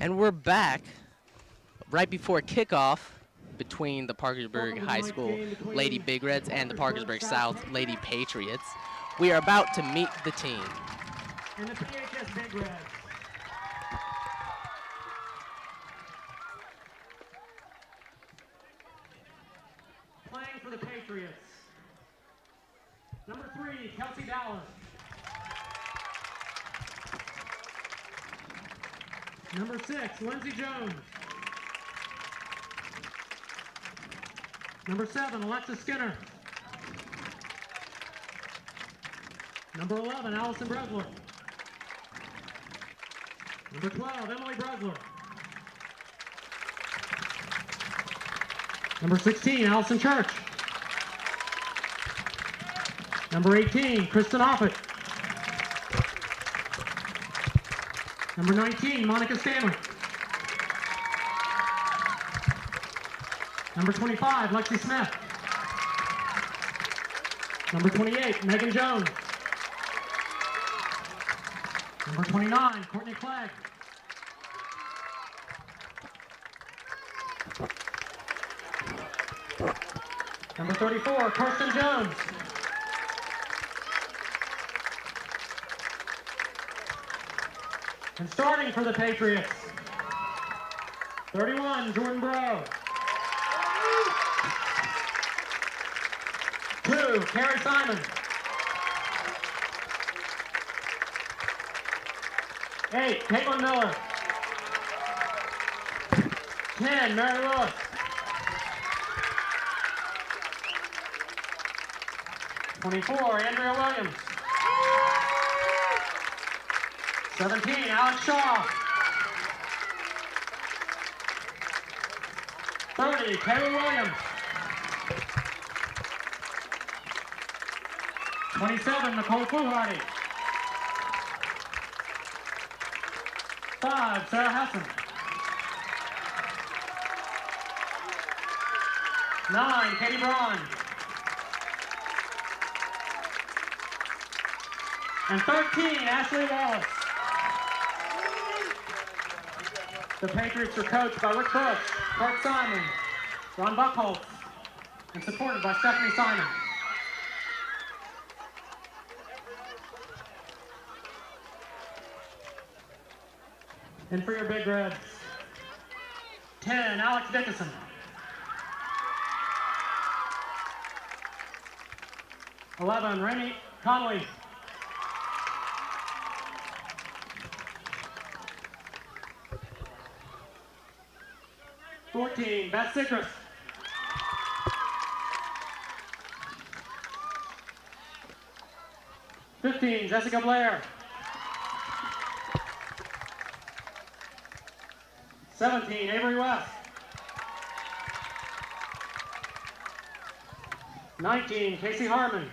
And we're back right before kickoff between the Parkersburg High School Lady Big Reds and the Parkersburg South Lady Patriots. We are about to meet the team. And the PHS Big Reds. Playing for the Patriots. Number 3, Kelsey Dallas. Number 6, Lindsey Jones. Number 7, Alexa Skinner. Number 11, Allison Bresler. Number 12, Emily Bresler. Number 16, Allison Church. Number 18, Kristen Offit. Number 19, Monica Stanley. Number 25, Lexi Smith. Number 28, Megan Jones. Number 29, Courtney Clegg. Number 34, Kirsten Jones. And starting for the Patriots, 31, Jordan Bro. 2, Carrie Simon. 8, Caitlin Miller. 10, Mary Lewis. 24, Andrea Williams. 17, Alex Shaw. 30, Kayla Williams. 27, Nicole Fluharty. 5, Sarah Hessen. 9, Katie Braun. And 13, Ashley Wallace. The Patriots are coached by Rick Bush, Kurt Simon, Ron Buckholtz, and supported by Stephanie Simon. And for your Big Reds, 10, Alex Dickinson. 11, Remy Conley. 14, Beth Citrus. 15, Jessica Blair. 17, Avery West. 19, Casey Harmon.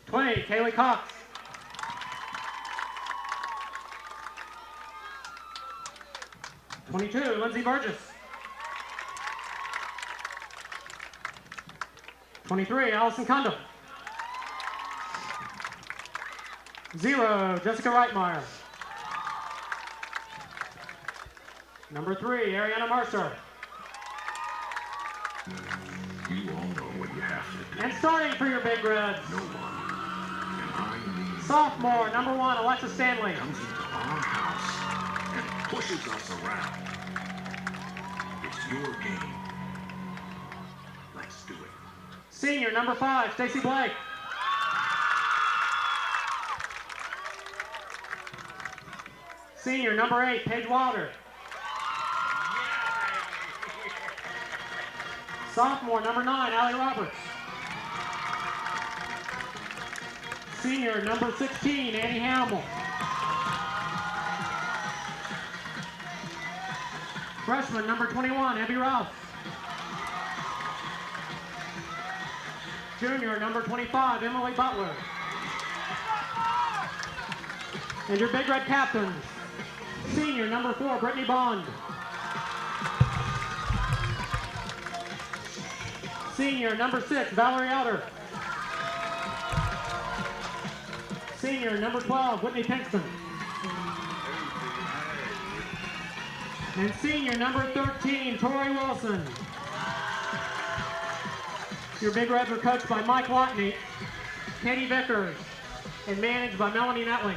20, Kaylee Cox. 22, Lindsay Burgess. 23, Allison Condon. 0, Jessica Reitmeyer. Number 3, Ariana Mercer. You all know what you have to do. And starting for your Big Reds, No one, and I mean, sophomore, number 1, Alexa Stanley. comes into our house and pushes us around. It's your game. Let's do it. Senior, number 5, Stacy Blake. Senior, number 8, Paige Wilder. Sophomore, number 9, Allie Roberts. Senior, number 16, Annie Hamill. Freshman, number 21, Abby Rouse. Junior, number 25, Emily Butler. And your Big Red captains, senior, number 4, Brittany Bond. Senior, number 6, Valerie Elder. Senior, number 12, Whitney Pinkston. And senior, number 13, Tori Wilson. Your Big Reds are coached by Mike Watney, Katie Vickers, and managed by Melanie Netling.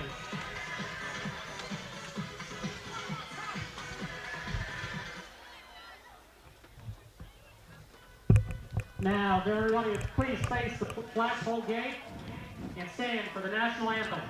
Now, everybody, please face the flagpole gate and stand for the national anthem.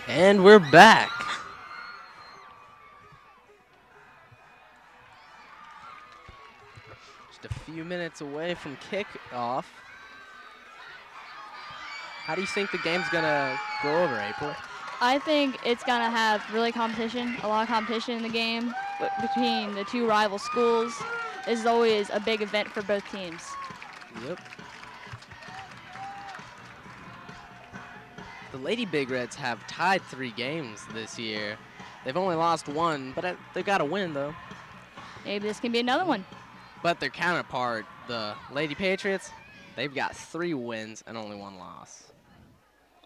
And we're back. Just a few minutes away from kickoff. How do you think the game's gonna go over, April? I think it's going to have really competition, a lot of competition in the game between the two rival schools. This is always a big event for both teams. Yep. The Lady Big Reds have tied 3 games this year. They've only lost 1, but they've got to win, though. Maybe this can be another one. But their counterpart, the Lady Patriots, they've got 3 wins and only 1 loss.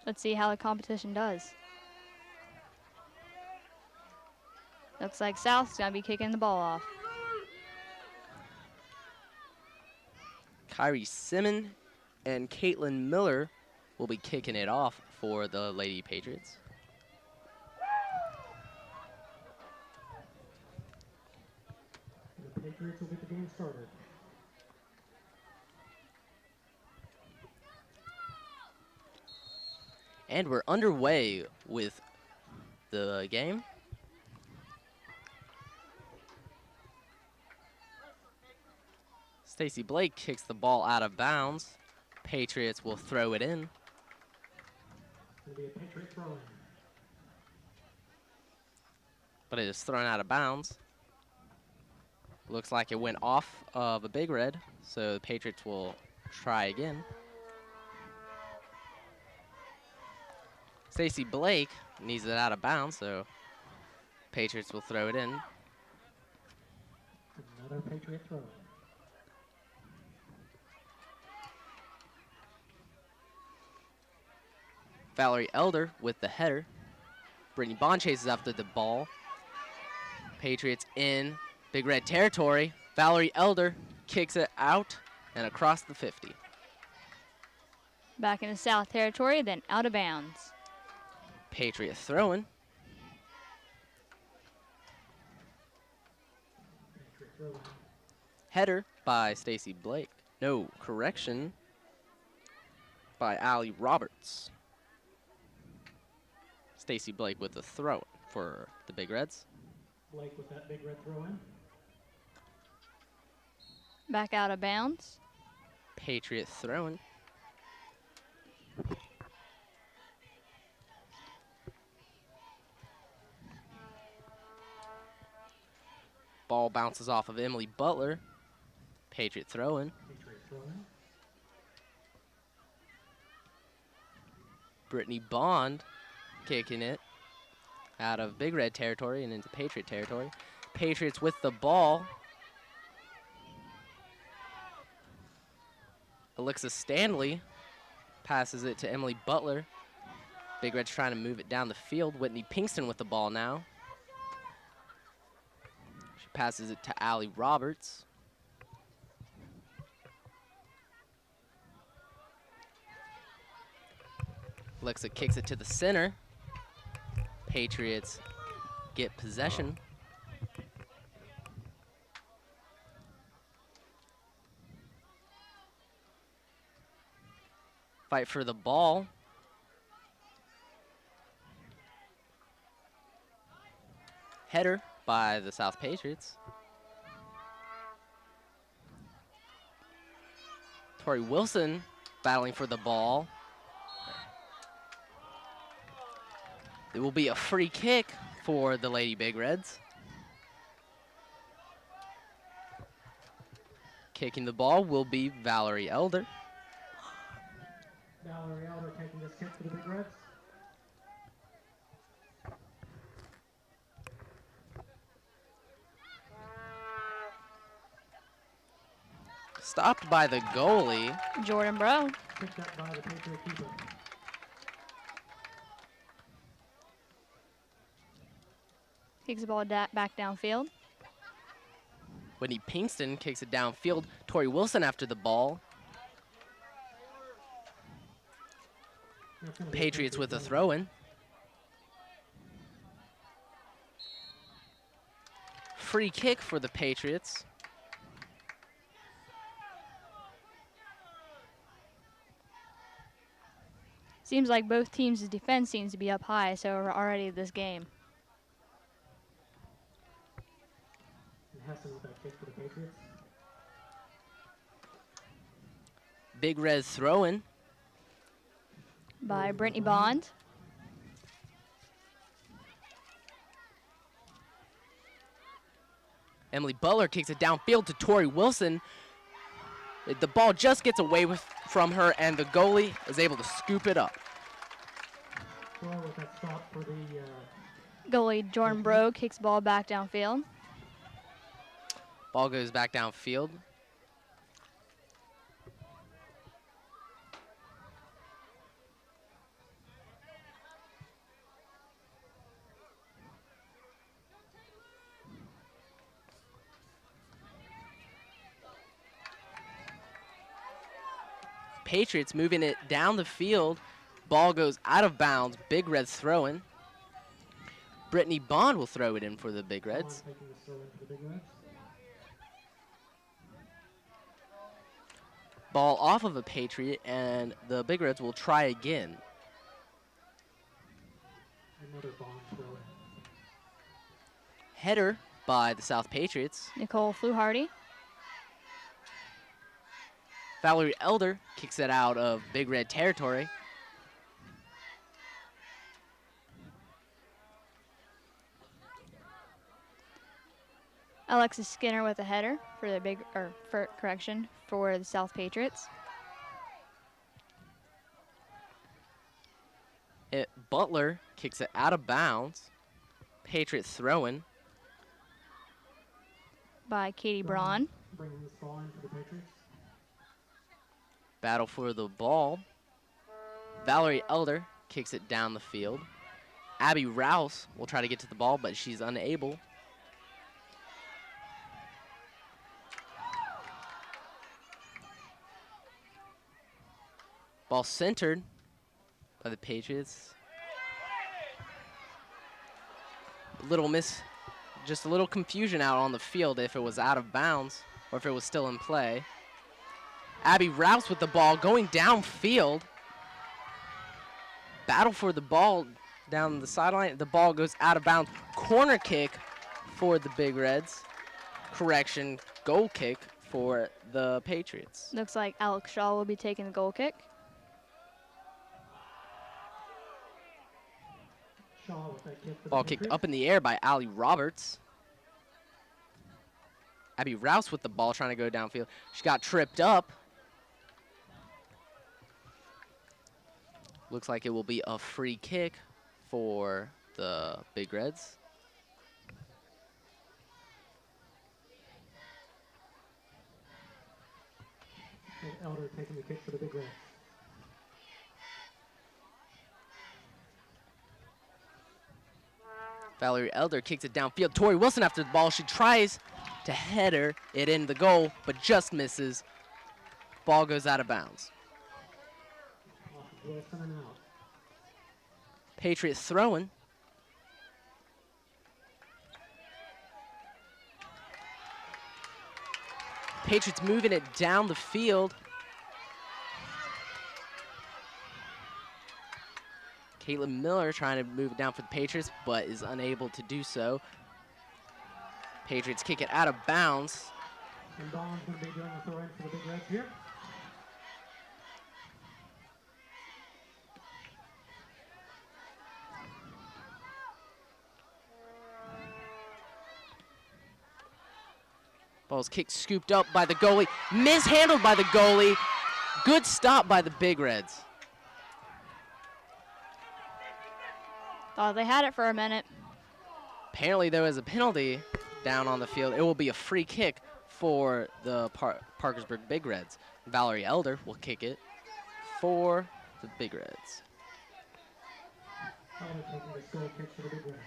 Let's see how the competition does. Looks like South's going to be kicking the ball off. Kyrie Simmon and Caitlin Miller will be kicking it off for the Lady Patriots. The Patriots will get the game started. And we're underway with the game. Stacy Blake kicks the ball out of bounds. Patriots will throw it in. It'll be a Patriot throw-in. But it is thrown out of bounds. Looks like it went off of a Big Red, so the Patriots will try again. Stacy Blake needs it out of bounds, so Patriots will throw it in. Another Patriot throw-in. Valerie Elder with the header. Brittany Bond chases after the ball. Patriots in Big Red territory. Valerie Elder kicks it out and across the 50. Back in the South territory, then out of bounds. Patriot throwing. Patriot throw-in. Header by Stacy Blake. No, correction by Allie Roberts. Stacy Blake with the throw for the Big Reds. Blake with that Big Red throw-in. Back out of bounds. Patriot throwing. Ball bounces off of Emily Butler. Patriot throw-in. Patriot throw-in. Brittany Bond kicking it out of Big Red territory and into Patriot territory. Patriots with the ball. Alexa Stanley passes it to Emily Butler. Big Red's trying to move it down the field. Whitney Pinkston with the ball now. She passes it to Allie Roberts. Alexa kicks it to the center. Patriots get possession. Fight for the ball. Header by the South Patriots. Tori Wilson battling for the ball. It will be a free kick for the Lady Big Reds. Kicking the ball will be Valerie Elder. Valerie Elder taking this kick for the Big Reds. Stopped by the goalie. Jordan Bro. Picked up by the Patriot keeper. Kicks the ball back downfield. Whitney Pinkston kicks it downfield. Tori Wilson after the ball. That's gonna be a Patriots with a throw-in. throw-in. Free kick for the Patriots. Seems like both teams' defense seems to be up high, so we're already this game. And Hessen with that kick for the Patriots. Big Red throw-in. By Brittany Bond. Emily Butler kicks it downfield to Tori Wilson. The ball just gets away from her, and the goalie is able to scoop it up. Throw with that stop for the Goalie Jordan Bro kicks the ball back downfield. Ball goes back downfield. Patriots moving it down the field. Ball goes out of bounds. Big Reds throwing. Brittany Bond will throw it in for the Big Reds. Bond taking this throw in for the Big Reds. Ball off of a Patriot, and the Big Reds will try again. Another Bond throw in. Header by the South Patriots. Nicole Fluharty. Valerie Elder kicks it out of Big Red territory. Alexis Skinner with a header for the for the South Patriots. Butler kicks it out of bounds. Patriots throwing. By Katie Braun. Bringing this ball in for the Patriots. Battle for the ball. Valerie Elder kicks it down the field. Abby Rouse will try to get to the ball, but she's unable. Ball centered by the Patriots. Just a little confusion out on the field if it was out of bounds or if it was still in play. Abby Rouse with the ball going downfield. Battle for the ball down the sideline. The ball goes out of bounds. Corner kick for the Big Reds. Correction, goal kick for the Patriots. Looks like Alex Shaw will be taking the goal kick. Shaw with that kick for Ball the kicked Patriots. up in the air by Allie Roberts. Abby Rouse with the ball trying to go downfield. She got tripped up. Looks like it will be a free kick for the Big Reds. And Elder taking the kick for the Big Reds. Valerie Elder kicks it downfield. Tori Wilson after the ball. She tries to header it in the goal, but just misses. Ball goes out of bounds. Off of Wilson and out. Patriots throwing. Patriots moving it down the field. Caitlin Miller trying to move it down for the Patriots, but is unable to do so. Patriots kick it out of bounds. And Dawn's going to be doing the throw-in for the Big Reds here. Ball's kicked, scooped up by the goalie. Mishandled by the goalie. Good stop by the Big Reds. Thought they had it for a minute. Apparently there was a penalty down on the field. It will be a free kick for the Parkersburg Big Reds. Valerie Elder will kick it for the Big Reds. Elder taking this goal kick for the Big Reds.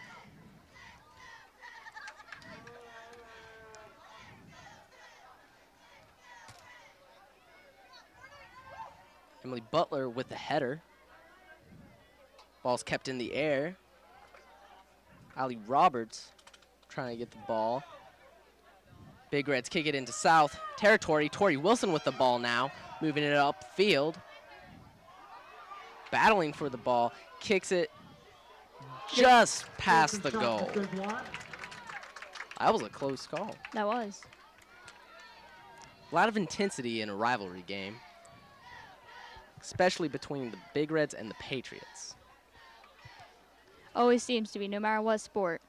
Emily Butler with the header. Ball's kept in the air. Ali Roberts trying to get the ball. Big Reds kick it into South territory. Tori Wilson with the ball now, moving it upfield. Battling for the ball, kicks it just past the goal. That was a close call. That was. A lot of intensity in a rivalry game, especially between the Big Reds and the Patriots. Always seems to be, no matter what sport.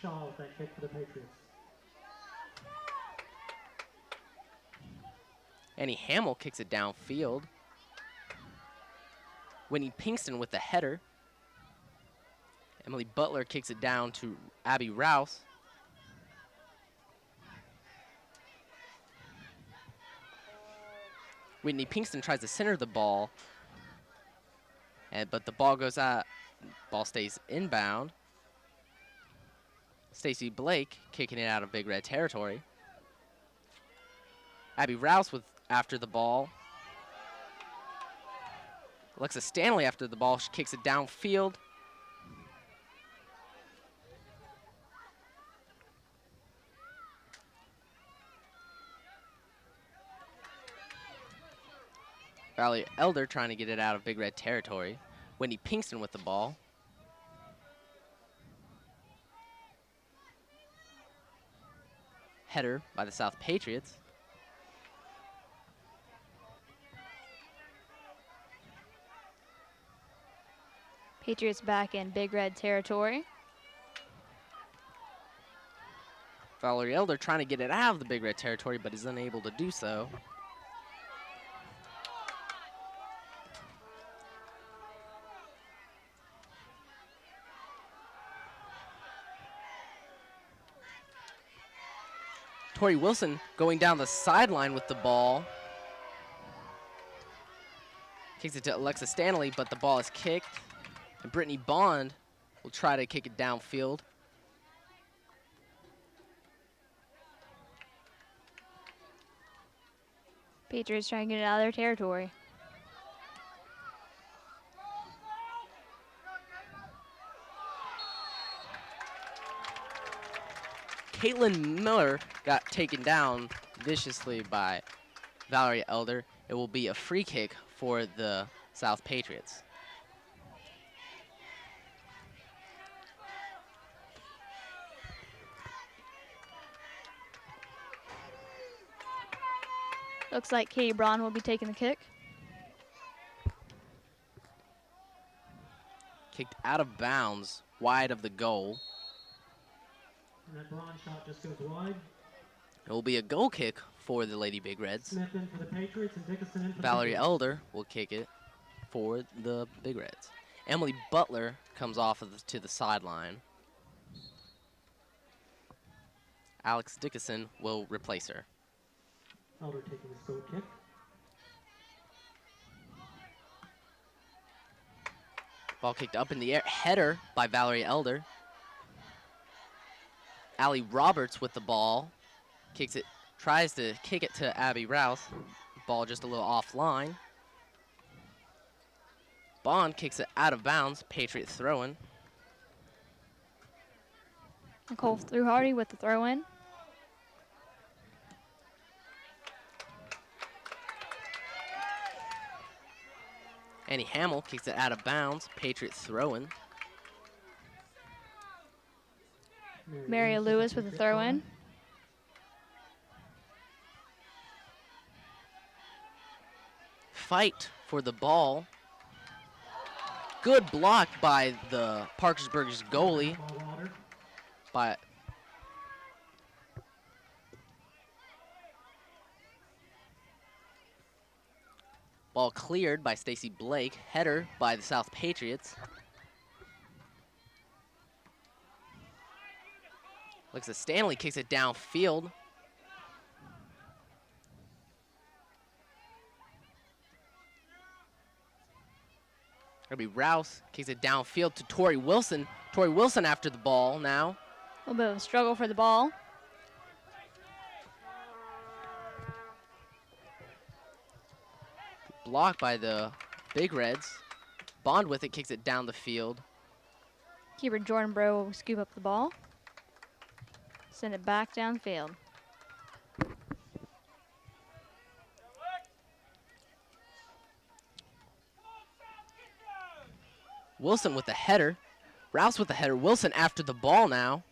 Shaw with that kick for the Patriots. Annie Hamill kicks it downfield. Whitney Pinkston with the header. Emily Butler kicks it down to Abby Rouse. Whitney Pinkston tries to center the ball, but the ball goes out. Ball stays inbound. Stacy Blake kicking it out of Big Red territory. Abby Rouse with after the ball. Alexa Stanley after the ball. She kicks it downfield. Valerie Elder trying to get it out of Big Red territory. Whitney Pinkston with the ball. Header by the South Patriots. Patriots back in Big Red territory. Valerie Elder trying to get it out of the Big Red territory, but is unable to do so. Tori Wilson going down the sideline with the ball. Kicks it to Alexa Stanley, but the ball is kicked. And Brittany Bond will try to kick it downfield. Patriots trying to get it out of their territory. Caitlin Miller got taken down viciously by Valerie Elder. It will be a free kick for the South Patriots. Looks like Katie Braun will be taking the kick. Kicked out of bounds, wide of the goal. And that blonde shot just goes wide. It will be a goal kick for the Lady Big Reds. Smith in for the Patriots and Dickinson in for the Valerie Patriots. Elder will kick it for the Big Reds. Emily Butler comes off to the sideline. Alex Dickinson will replace her. Elder taking his goal kick. Ball kicked up in the air. Header by Valerie Elder. Allie Roberts with the ball. Kicks it, tries to kick it to Abby Rouse. Ball just a little offline. Bond kicks it out of bounds. Patriot throw-in. Nicole threw Hardy with the throw-in. Annie Hamill kicks it out of bounds. Patriot throw-in. Mary Lewis with the throw-in. Fight for the ball. Good block by the Parkersburg's goalie. Ball cleared by Stacy Blake. Header by the South Patriots. Looks at Stanley, kicks it downfield. It'll be Rouse, kicks it downfield to Tori Wilson. Tori Wilson after the ball now. A little bit of a struggle for the ball. Blocked by the Big Reds. Bond with it, kicks it down the field. Keeper Jordan Bro will scoop up the ball. Send it back downfield. Wilson with the header. Rouse with the header. Wilson after the ball now.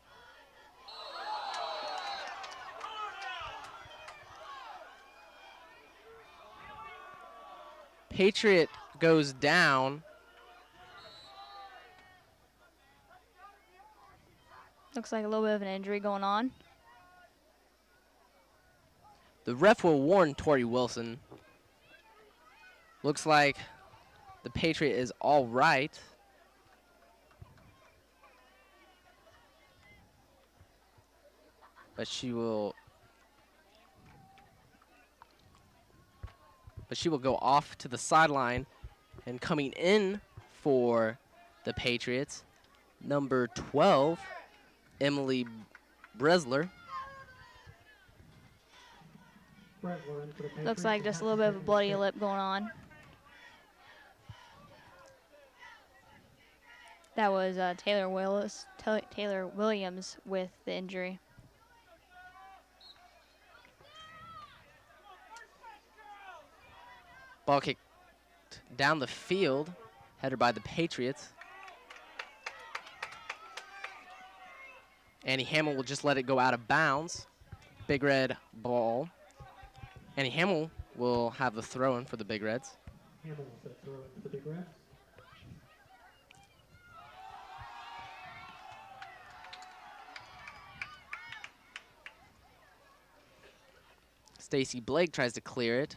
Patriot goes down. Looks like a little bit of an injury going on. The ref will warn Tori Wilson. Looks like the Patriot is all right. But she will go off to the sideline, and coming in for the Patriots, number 12, Emily Bresler. Looks like just a little bit of a bloody lip going on. That was Taylor Williams with the injury. Ball kicked down the field, headed by the Patriots. Annie Hamill will just let it go out of bounds. Big Red ball. Annie Hamill will have the throw-in for the Big Reds. Hamill will set throw in for the Big Reds. Stacy Blake tries to clear it.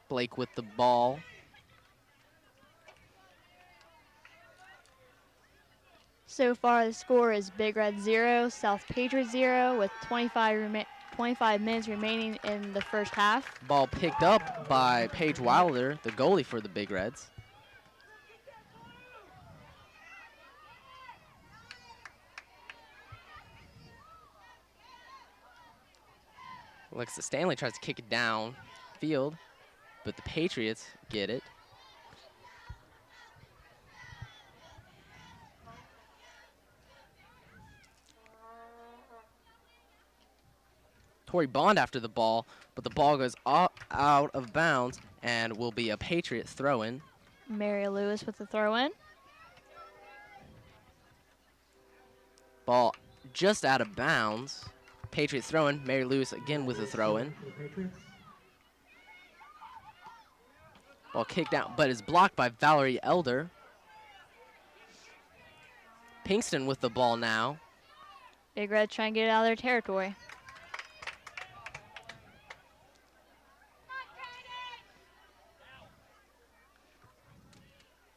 Blake with the ball. So far, the score is Big Red 0, South Patriots 0, with 25 minutes remaining in the first half. Ball picked up by Paige Wilder, the goalie for the Big Reds. Alexa Stanley tries to kick it down field, but the Patriots get it. Tori Bond after the ball, but the ball goes out of bounds and will be a Patriot throw-in. Mary Lewis with the throw-in. Ball just out of bounds. Patriots throw-in. Mary Lewis again with a throw-in. Ball kicked out, but is blocked by Valerie Elder. Pinkston with the ball now. Big Red trying to get it out of their territory.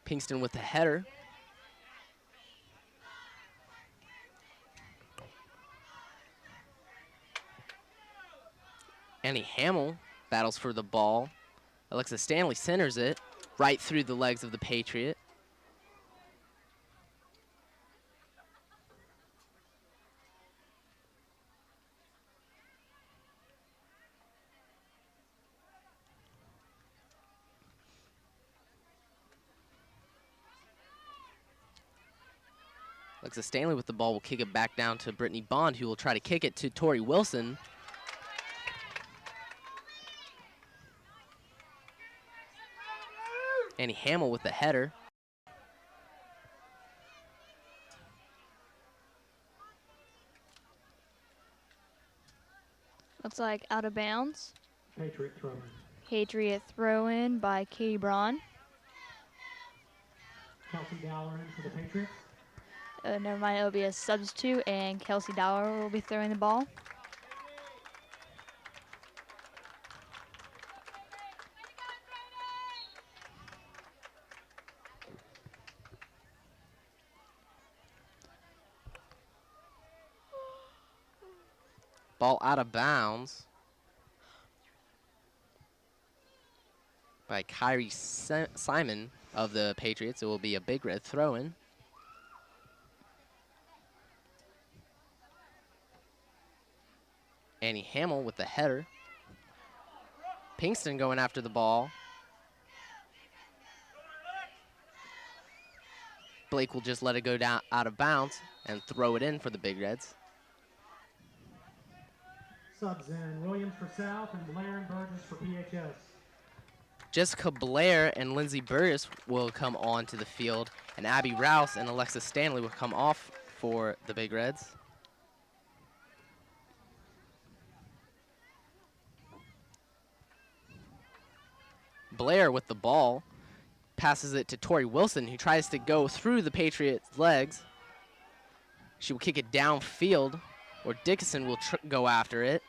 Pinkston with the header. Annie Hamill battles for the ball. Alexa Stanley centers it right through the legs of the Patriot. Alexa Stanley with the ball will kick it back down to Brittany Bond, who will try to kick it to Tori Wilson. Annie Hamill with the header. Looks like out of bounds. Patriot throw-in. Patriot throw in by Katie Braun. Kelsey Dowler in for the Patriots. Never mind, it'll be a substitute, and Kelsey Dowler will be throwing the ball. Ball out of bounds by Kyrie Simon of the Patriots. It will be a Big Red throw-in. Annie Hamill with the header. Pinkston going after the ball. Blake will just let it go down out of bounds and throw it in for the Big Reds. Subs in Williams for South and Blair and Burgess for PHS. Jessica Blair and Lindsay Burgess will come on to the field, and Abby Rouse and Alexa Stanley will come off for the Big Reds. Blair with the ball, passes it to Tori Wilson, who tries to go through the Patriots' legs. She will kick it downfield, or Dickinson will go after it.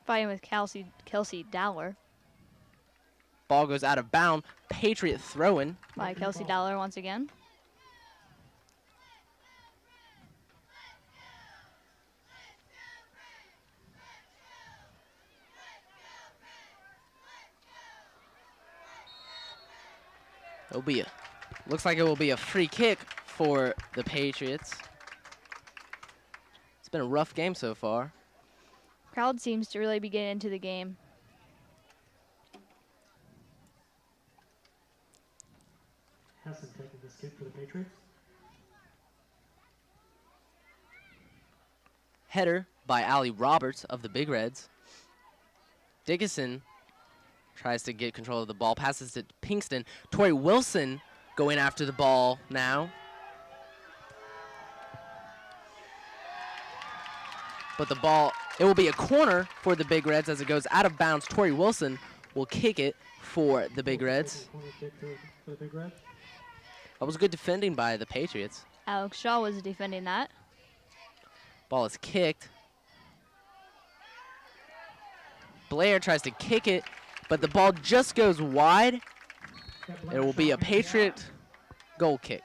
Fighting with Kelsey Dowler. Ball goes out of bounds. Patriot throw-in. By Kelsey Dowler once again. It'll be looks like it will be a free kick for the Patriots. It's been a rough game so far. Crowd seems to really be getting into the game. Hessen taking this kick for the Patriots. Header by Allie Roberts of the Big Reds. Dickinson tries to get control of the ball, passes it to Pinkston. Tori Wilson going after the ball now. But the ball, it will be a corner for the Big Reds as it goes out of bounds. Tori Wilson will kick it for the Big Reds. For the Big Reds. That was good defending by the Patriots. Alex Shaw was defending that. Ball is kicked. Blair tries to kick it, but the ball just goes wide. It will be a Patriot goal kick.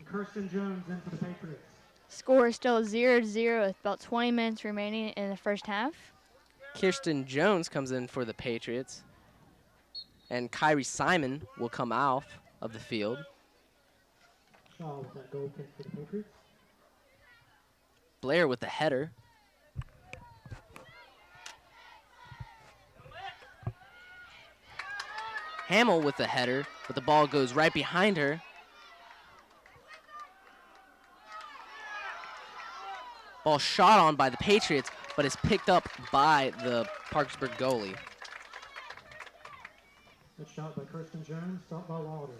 Kirsten Jones in for the Patriots. Score is still 0-0 with about 20 minutes remaining in the first half. Kirsten Jones comes in for the Patriots. And Kyrie Simon will come off of the field. Shaw with that goal kick for the Patriots. Blair with the header. Hamill with the header, but the ball goes right behind her. Ball shot on by the Patriots, but is picked up by the Parkersburg goalie. Good shot by Kirsten Jones, stopped by Wilder.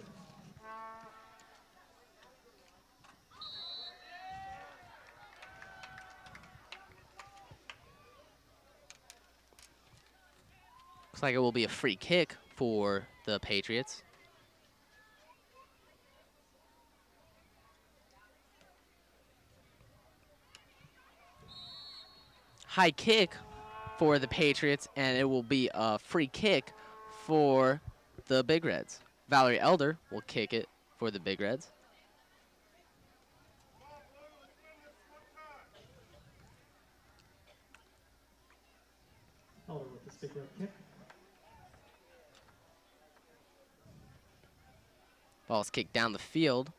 Looks like it will be a free kick for the Patriots. high kick for the Patriots, and it will be a free kick for the Big Reds. Valerie Elder will kick it for the Big Reds. Elder with this big red kick. Ball's kicked down the field.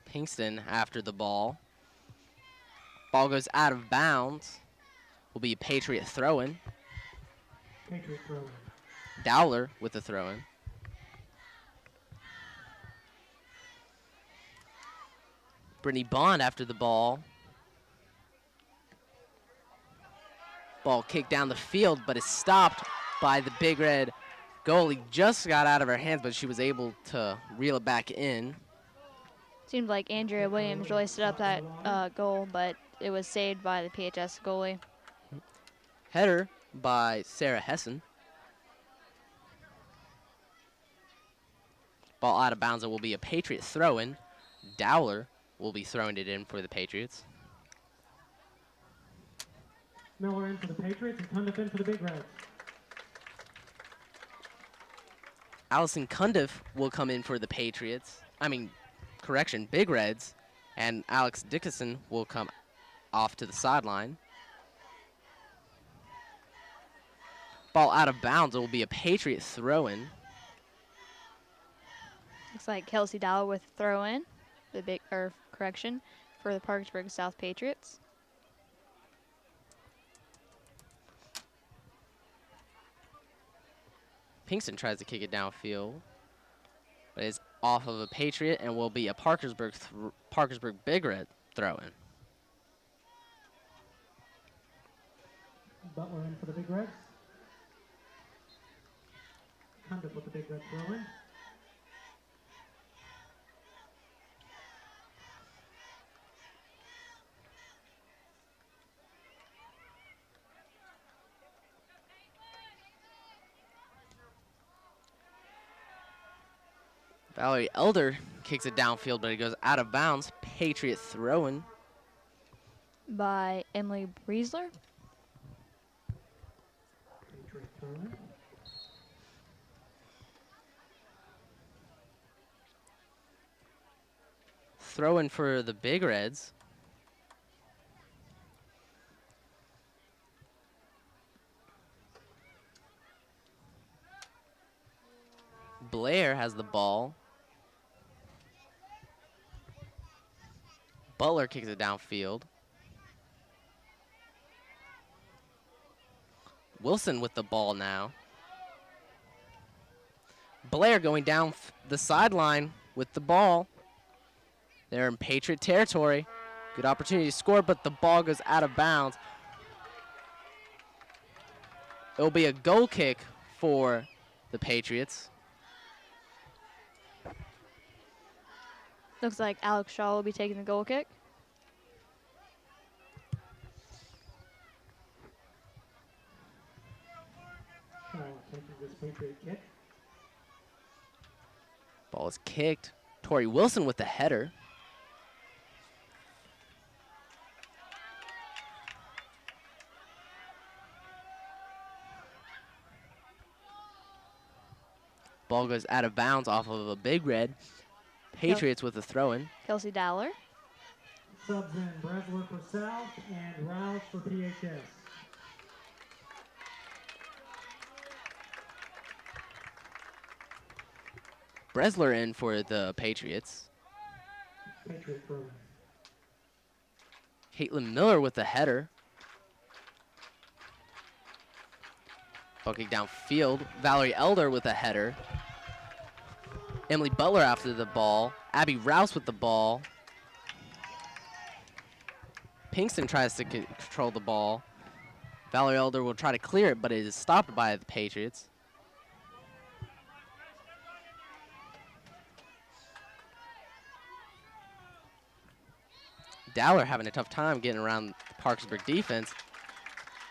Pinkston after the ball. Ball goes out of bounds. Will be a Patriot throw-in. Patriot throw-in. Dowler with the throw-in. Brittany Bond after the ball. Ball kicked down the field, but is stopped by the Big Red goalie. Just got out of her hands, but she was able to reel it back in. Seemed like Andrea Williams really set up that goal, but it was saved by the PHS goalie. Header by Sarah Hessen. Ball out of bounds. It will be a Patriot throw-in. Dowler will be throwing it in for the Patriots. Miller in for the Patriots and Cundiff in for the Big Reds. Allison Cundiff will come in for the Patriots. Big Reds. And Alex Dickinson will come off to the sideline. Ball out of bounds. It will be a Patriot throw-in. Looks like Kelsey Dowler with throw-in, for the Parkersburg South Patriots. Pinkston tries to kick it downfield, but it's off of a Patriot and will be a Parkersburg Big Red throw-in. Butler in for the Big Reds. Cundiff with the Big Red throw-in. Valerie Elder kicks it downfield, but it goes out of bounds. Patriot throw-in. By Emily Briesler. Patriot throw-in. Throw-in for the Big Reds. Blair has the ball. Butler kicks it downfield. Wilson with the ball now. Blair going down the sideline with the ball. They're in Patriot territory. Good opportunity to score, but the ball goes out of bounds. It will be a goal kick for the Patriots. Looks like Alex Shaw will be taking the goal kick. Shaw taking this Patriot kick. Ball is kicked. Tori Wilson with the header. Ball goes out of bounds off of a Big Red. Patriots with a throw-in. Kelsey Dowler. Subs in Bresler for South and Rouse for PHS. Bresler in for the Patriots. Patriot throw-in. Caitlin Miller with the header. Ball kick downfield. Valerie Elder with a header. Emily Butler after the ball. Abby Rouse with the ball. Pinkston tries to control the ball. Valerie Elder will try to clear it, but it is stopped by the Patriots. Dowler having a tough time getting around the Parkersburg defense,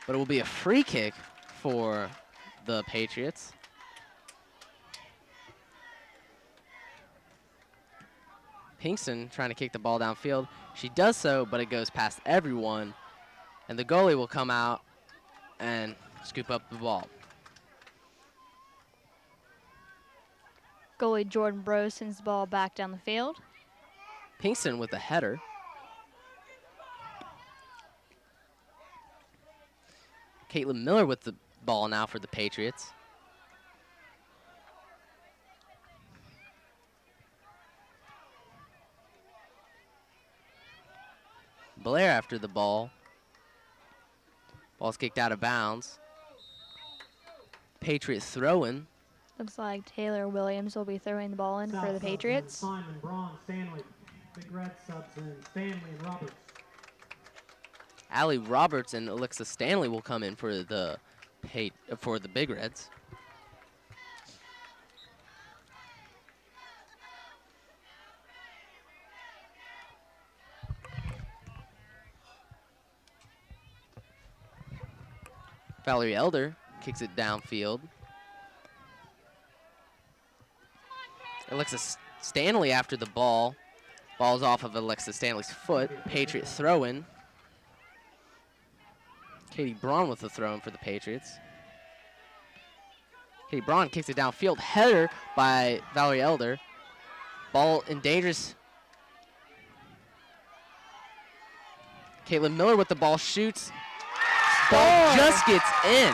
but it will be a free kick for the Patriots. Pinkston trying to kick the ball downfield. She does so, but it goes past everyone. And the goalie will come out and scoop up the ball. Goalie Jordan Bros sends the ball back down the field. Pinkston with the header. Caitlin Miller with the ball now for the Patriots. Blair after the ball. Ball's kicked out of bounds. Patriots throwing. Looks like Taylor Williams will be throwing the ball in for the Patriots. Simon, Braun, Stanley. Big Red subs in Stanley and Roberts. Allie Roberts and Alexa Stanley will come in for the Big Reds. Valerie Elder kicks it downfield. Alexa Stanley after the ball. Ball's off of Alexa Stanley's foot. Patriot throw-in. Katie Braun with the throw-in for the Patriots. Katie Braun kicks it downfield. Header by Valerie Elder. Ball in dangerous. Caitlin Miller with the ball, shoots. Ball just gets in.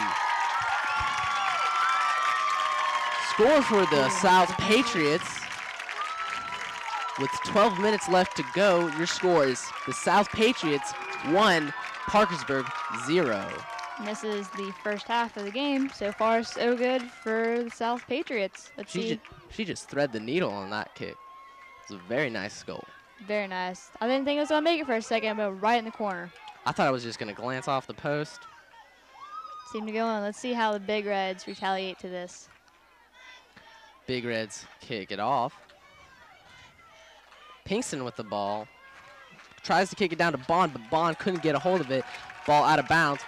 Score for the South Patriots. With 12 minutes left to go, your score is the South Patriots 1, Parkersburg 0. And this is the first half of the game. So far, so good for the South Patriots. Let's see. She just thread the needle on that kick. It's a very nice goal. Very nice. I didn't think it was going to make it for a second, but right in the corner. I thought I was just going to glance off the post. Seemed to go on. Let's see how the Big Reds retaliate to this. Big Reds kick it off. Pinkston with the ball. Tries to kick it down to Bond, but Bond couldn't get a hold of it. Ball out of bounds.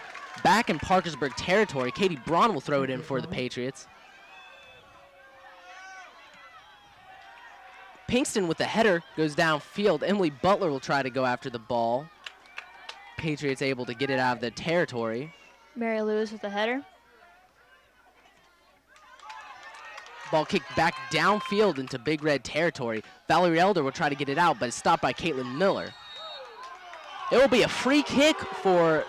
Back in Parkersburg territory. Katie Braun will throw it in for the Patriots. Pinkston with the header goes downfield. Emily Butler will try to go after the ball. Patriots able to get it out of their territory. Mary Lewis with the header. Ball kicked back downfield into Big Red territory. Valerie Elder will try to get it out, but it's stopped by Caitlin Miller. It will be a free kick for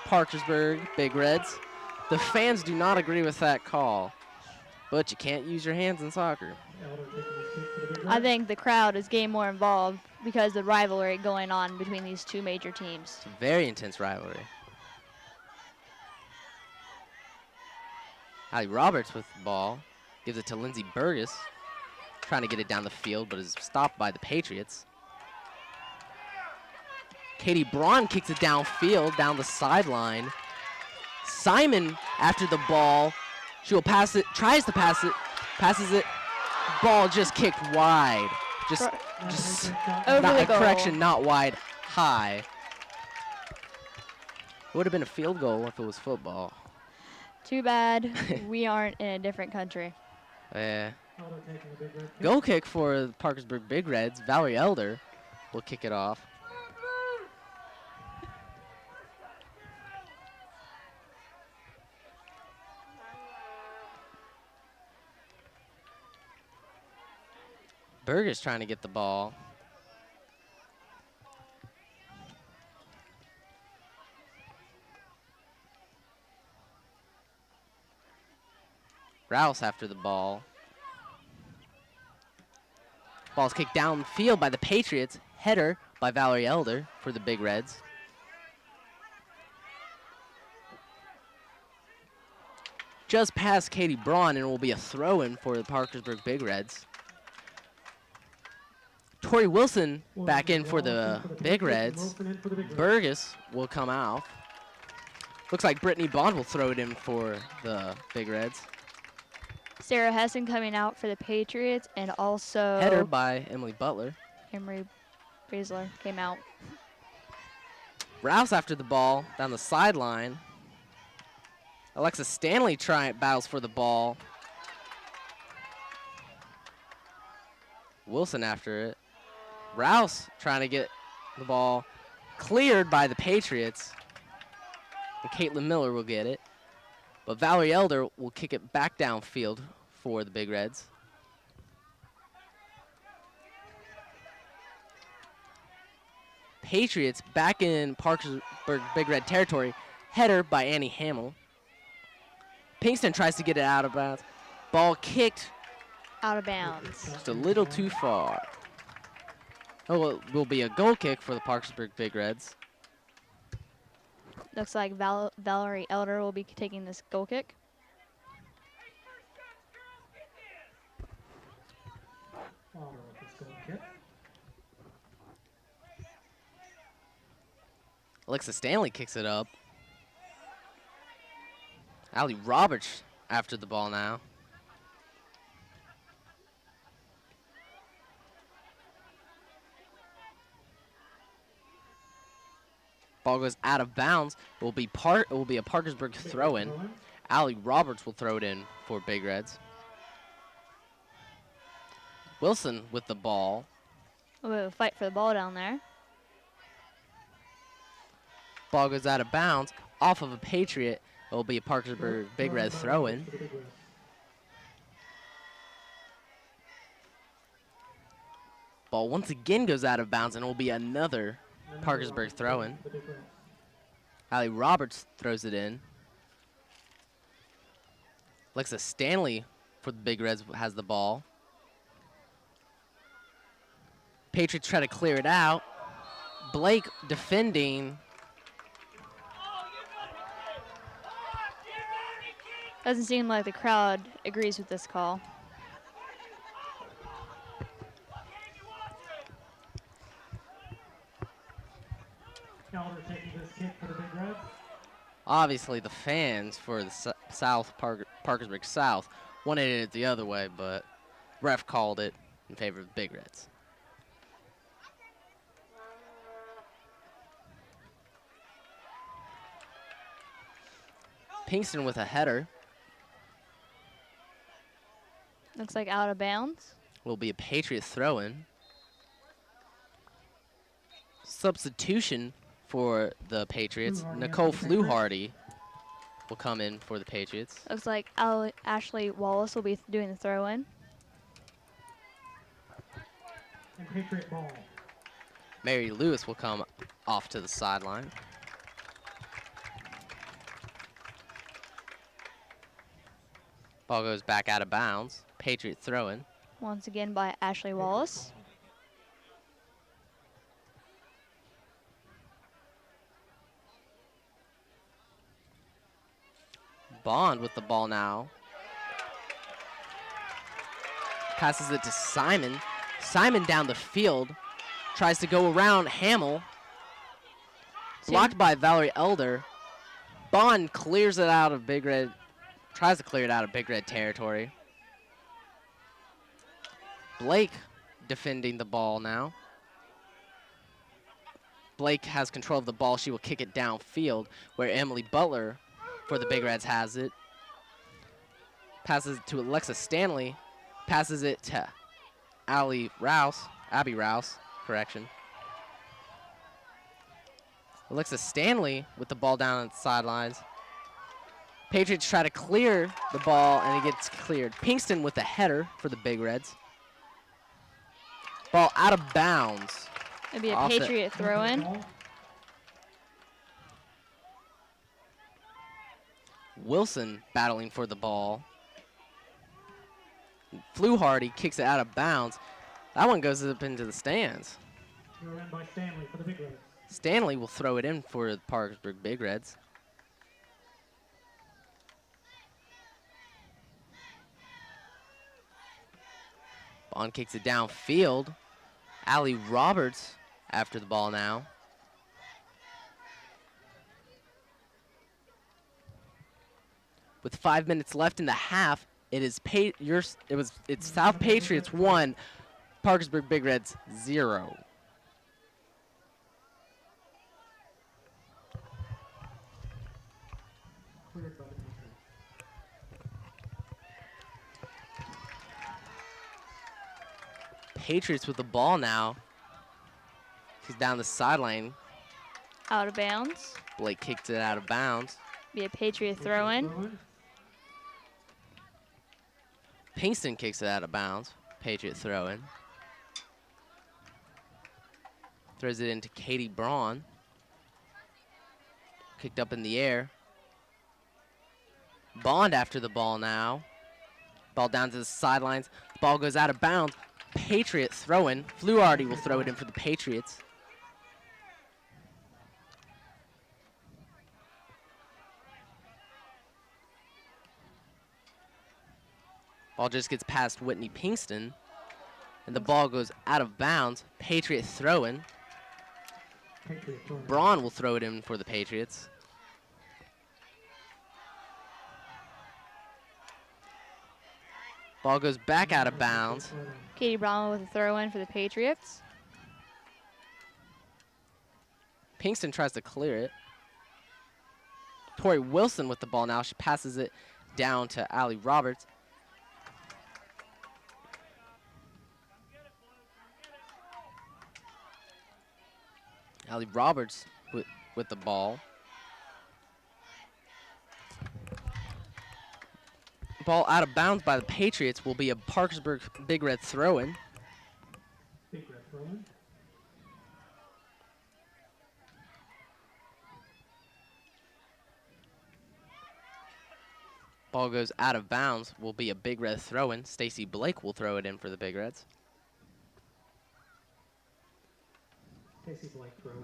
Parkersburg Big Reds. The fans do not agree with that call, but you can't use your hands in soccer. I think the crowd is getting more involved because of the rivalry going on between these two major teams. It's a very intense rivalry. Allie Roberts with the ball. Gives it to Lindsey Burgess. Trying to get it down the field, but is stopped by the Patriots. Katie Braun kicks it downfield, down the sideline. Simon after the ball. She will pass it, tries to pass it, passes it. Ball just kicked wide. Just over not the a goal. correction, not wide, high. It would have been a field goal if it was football. Too bad we aren't in a different country. Yeah. Goal kick for the Parkersburg Big Reds. Valerie Elder will kick it off. Burgess trying to get the ball. Rouse after the ball. Ball's kicked downfield by the Patriots. Header by Valerie Elder for the Big Reds. Just past Katie Braun, and it will be a throw-in for the Parkersburg Big Reds. Tori Wilson back in for the Big Reds. Burgess will come out. Looks like Brittany Bond will throw it in for the Big Reds. Sarah Hessen coming out for the Patriots, and also Header by Emily Butler. Emery Briesler came out. Rouse after the ball down the sideline. Alexa Stanley battles for the ball. Wilson after it. Rouse trying to get the ball cleared by the Patriots. And Caitlin Miller will get it. But Valerie Elder will kick it back downfield for the Big Reds. Patriots back in Parkersburg Big Red territory. Header by Annie Hamill. Pinkston tries to get it out of bounds. Ball kicked Out of bounds. just a little too far. Oh, it will be a goal kick for the Parkersburg Big Reds. Looks like Valerie Elder will be taking this goal kick. Elder with this goal kick. Alexa Stanley kicks it up. Allie Roberts after the ball now. Ball goes out of bounds. It will be a Parkersburg throw-in. Allie Roberts will throw it in for Big Reds. Wilson with the ball. A bit of a fight for the ball down there. Ball goes out of bounds off of a Patriot. It will be a Parkersburg Big Red throw-in. Ball once again goes out of bounds and it will be another Parkersburg throw-in. Allie Roberts throws it in. Alexa Stanley for the Big Reds has the ball. Patriots try to clear it out. Blake defending. Doesn't seem like the crowd agrees with this call. Elder taking this kick for the Big Reds. Obviously, the fans for the Parkersburg South wanted it the other way, but ref called it in favor of the Big Reds. Pinkston with a header. Looks like out of bounds. Will be a Patriot throw-in. Substitution for the Patriots. Nicole Fluharty will come in for the Patriots. Looks like Ashley Wallace will be doing the throw-in. And Patriot ball. Mary Lewis will come off to the sideline. Ball goes back out of bounds. Patriot throw-in. Once again by Ashley Wallace. Bond with the ball now. Passes it to Simon. Simon down the field. Tries to go around Hamill. Blocked by Valerie Elder. Bond clears it out of Big Red. Tries to clear it out of Big Red territory. Blake defending the ball now. Blake has control of the ball. She will kick it downfield where Emily Butler for the Big Reds has it. Passes it to Alexa Stanley. Passes it to Abby Rouse, correction. Alexa Stanley with the ball down at the sidelines. Patriots try to clear the ball, and it gets cleared. Pinkston with the header for the Big Reds. Ball out of bounds. It'd be a Off it. Patriot throw-in. Wilson battling for the ball. Fluharty kicks it out of bounds. That one goes up into the stands. Throw in by Stanley for the Big Reds. Stanley will throw it in for the Parkersburg Big Reds. Bond kicks it downfield. Allie Roberts after the ball now. With 5 minutes left in the half, it's South Patriots 1, Parkersburg Big Reds 0. Cleared by the Patriots. Patriots with the ball now. He's down the sideline. Out of bounds. Blake kicks it out of bounds. Be a Patriot throw-in. Pinkston kicks it out of bounds. Patriot throw-in. Throws it into Katie Braun. Kicked up in the air. Bond after the ball now. Ball down to the sidelines. Ball goes out of bounds. Patriot throw-in. Fluharty will throw it in for the Patriots. Ball just gets past Whitney Pinkston. And the ball goes out of bounds. Patriot throw-in. Braun will throw it in for the Patriots. Ball goes back out of bounds. Katie Braun with a throw-in for the Patriots. Pinkston tries to clear it. Tori Wilson with the ball now. She passes it down to Allie Roberts. Allie Roberts with the ball. Ball out of bounds by the Patriots will be a Parkersburg Big Red throw-in. Big Red throw-in. Ball goes out of bounds will be a Big Red throw-in. Stacy Blake will throw it in for the Big Reds. Stacy Blake throw-in.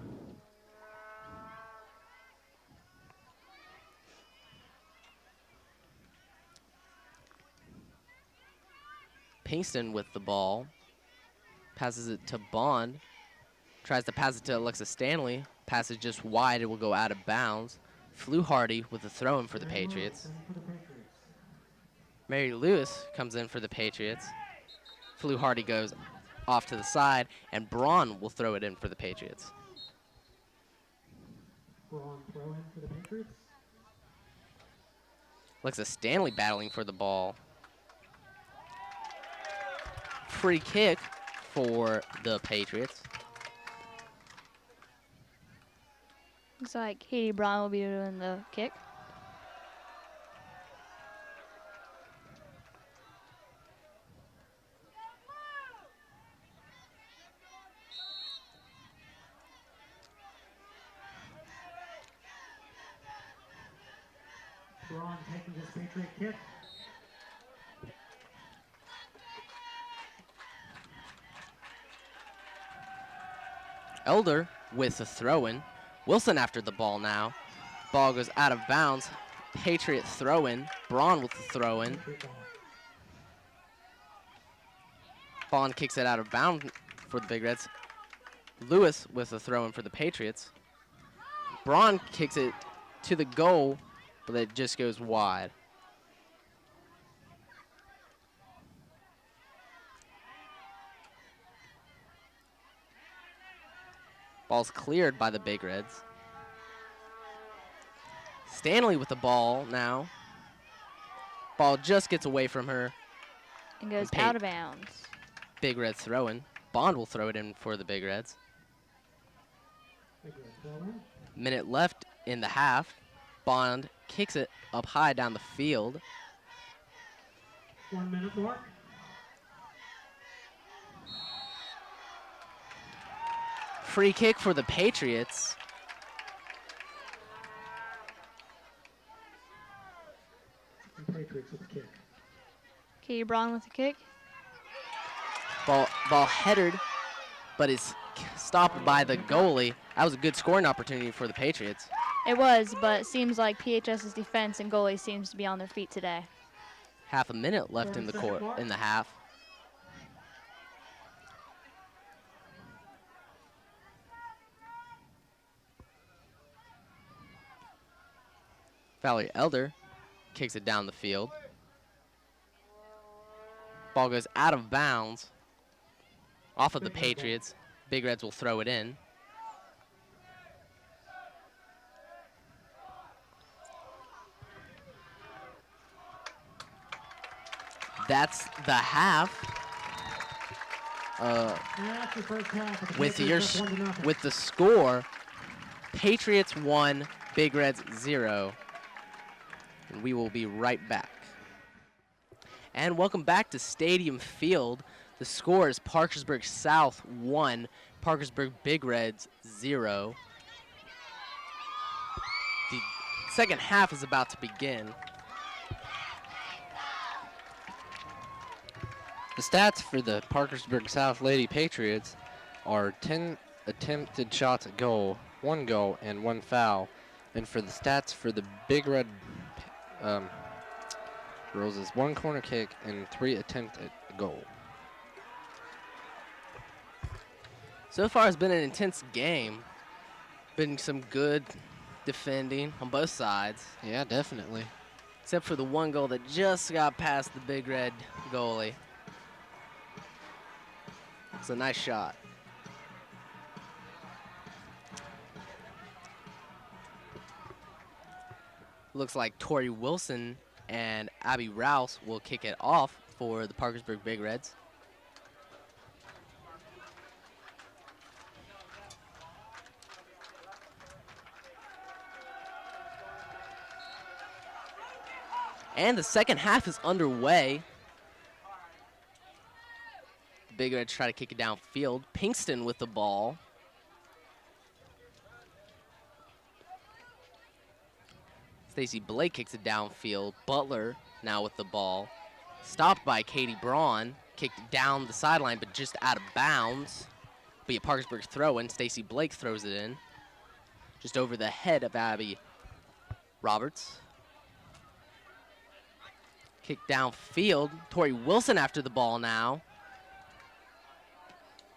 Pinkston with the ball. Passes it to Bond. Tries to pass it to Alexa Stanley. Passes just wide. It will go out of bounds. Fluharty with the throw-in for the Patriots. Mary Lewis comes in for the Patriots. Fluharty goes off to the side, and Braun will throw it in for the Patriots. Braun throw-in for the Patriots. Alexa Stanley battling for the ball. Free kick for the Patriots. Looks like Katie Braun will be doing the kick. Braun taking this Patriot kick. Elder with the throw-in. Wilson after the ball now. Ball goes out of bounds. Patriot throw-in. Braun with the throw-in. Bond kicks it out of bounds for the Big Reds. Lewis with the throw-in for the Patriots. Braun kicks it to the goal, but it just goes wide. Ball's cleared by the Big Reds. Stanley with the ball now. Ball just gets away from her. And goes And out of bounds. Big Reds throw-in. Bond will throw it in for the Big Reds. Big Red throw-in. Minute left in the half. Bond kicks it up high down the field. 1 minute mark. Free kick for the Patriots. The Patriots with the kick. Katie Braun with the kick. Ball headed, but is stopped by the goalie. That was a good scoring opportunity for the Patriots. It was, but it seems like PHS's defense and goalie seems to be on their feet today. Half a minute left in the court in the half. Valerie Elder kicks it down the field. Ball goes out of bounds off of the Patriots. Big Reds will throw it in. That's the half. That's your first half. The with Patriots up 1-0. with the score, Patriots 1, Big Reds 0. And we will be right back. And welcome back to Stadium Field. The score is Parkersburg South 1, Parkersburg Big Reds 0. The second half is about to begin. The stats for the Parkersburg South Lady Patriots are 10 attempted shots at goal, 1 goal, and 1 foul. And for the stats for the Big Red Roses, 1 corner kick and 3 attempts at goal. So far, it's been an intense game. Been some good defending on both sides, Yeah, definitely. except for the 1 goal that just got past the Big Red goalie. It's a nice shot. Looks like Tori Wilson and Abby Rouse will kick it off for the Parkersburg Big Reds. And the second half is underway. The Big Reds try to kick it downfield. Pinkston with the ball. Stacy Blake kicks it downfield. Butler now with the ball. Stopped by Katie Braun. Kicked down the sideline, but just out of bounds. Be a Parkersburg throw-in. Stacy Blake throws it in. Just over the head of Abby Roberts. Kick downfield. Tori Wilson after the ball now.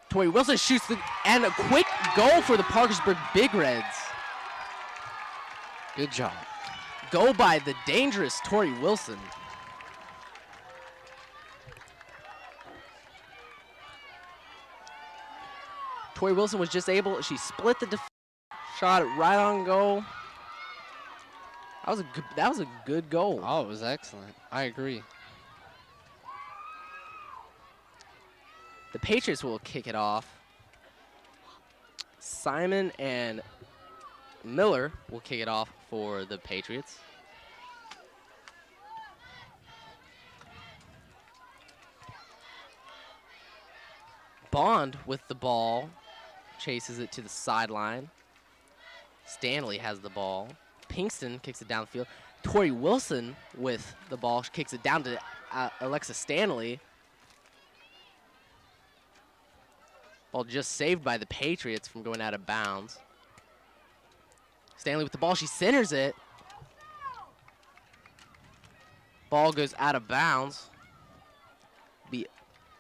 Tori Wilson shoots and a quick goal for the Parkersburg Big Reds. Good job. Goal by the dangerous Tori Wilson. Tori Wilson was just able, she split the shot it right on goal. That was a good goal. Oh, it was excellent. I agree. The Patriots will kick it off. Simon and Miller will kick it off for the Patriots. Bond with the ball, chases it to the sideline. Stanley has the ball. Pinkston kicks it downfield. Tori Wilson with the ball, kicks it down to Alexa Stanley. Ball just saved by the Patriots from going out of bounds. Stanley with the ball, she centers it. Ball goes out of bounds.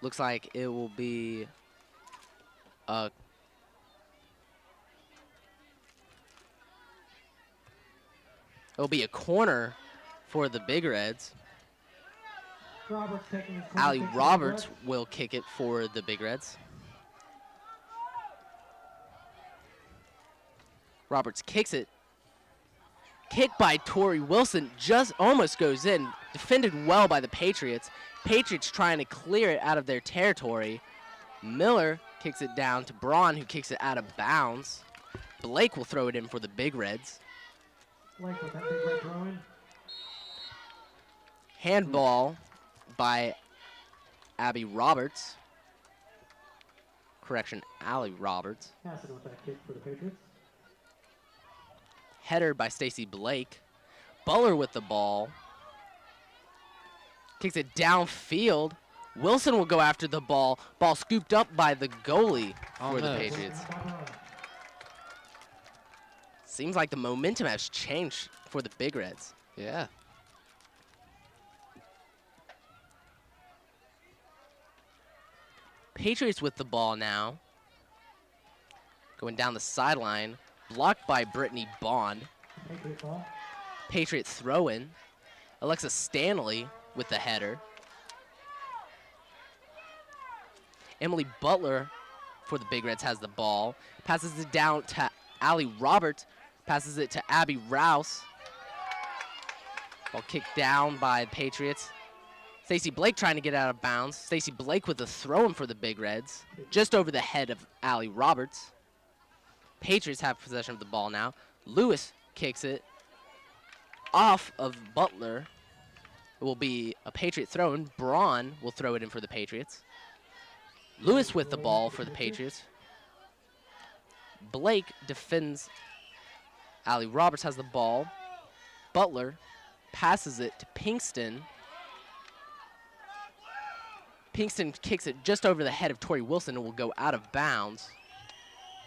Looks like it will be it'll be a corner for the Big Reds. Allie Roberts will kick it for the Big Reds. Roberts kicks it. Kick by Tori Wilson just almost goes in. Defended well by the Patriots. Patriots trying to clear it out of their territory. Miller kicks it down to Braun, who kicks it out of bounds. Blake will throw it in for the Big Reds. Blake with that big red throw in. Handball by Abby Roberts. Correction, Allie Roberts. Pass it with that kick for the Patriots. Header by Stacy Blake. Butler with the ball. Kicks it downfield. Wilson will go after the ball. Ball scooped up by the goalie for the Patriots. Seems like the momentum has changed for the Big Reds. Yeah. Patriots with the ball now. Going down the sideline. Blocked by Brittany Bond. Patriot ball. Patriots throw in. Alexa Stanley with the header. Emily Butler for the Big Reds has the ball. Passes it down to Allie Roberts. Passes it to Abby Rouse. Ball kicked down by the Patriots. Stacey Blake trying to get out of bounds. Stacey Blake with a throw-in for the Big Reds, just over the head of Allie Roberts. Patriots have possession of the ball now. Lewis kicks it off of Butler. It will be a Patriot throw-in. Braun will throw it in for the Patriots. Lewis with the ball for the Patriots. Blake defends. Allie Roberts has the ball. Butler passes it to Pinkston. Pinkston kicks it just over the head of Tori Wilson and will go out of bounds.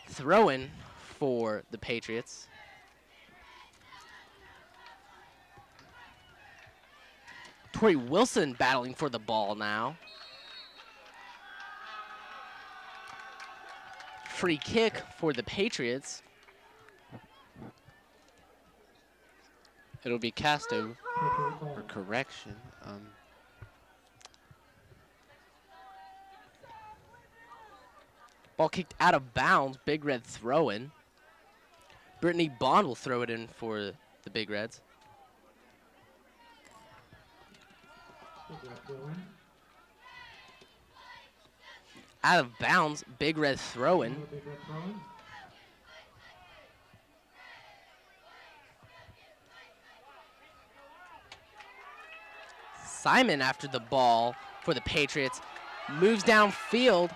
Throw-in for the Patriots. Tori Wilson battling for the ball now. Free kick for the Patriots. It'll be Casto for correction. Ball kicked out of bounds. Big Red throw-in. Brittany Bond will throw it in for the Big Reds. Out of bounds. Big Red throw-in. Simon after the ball for the Patriots. Moves downfield.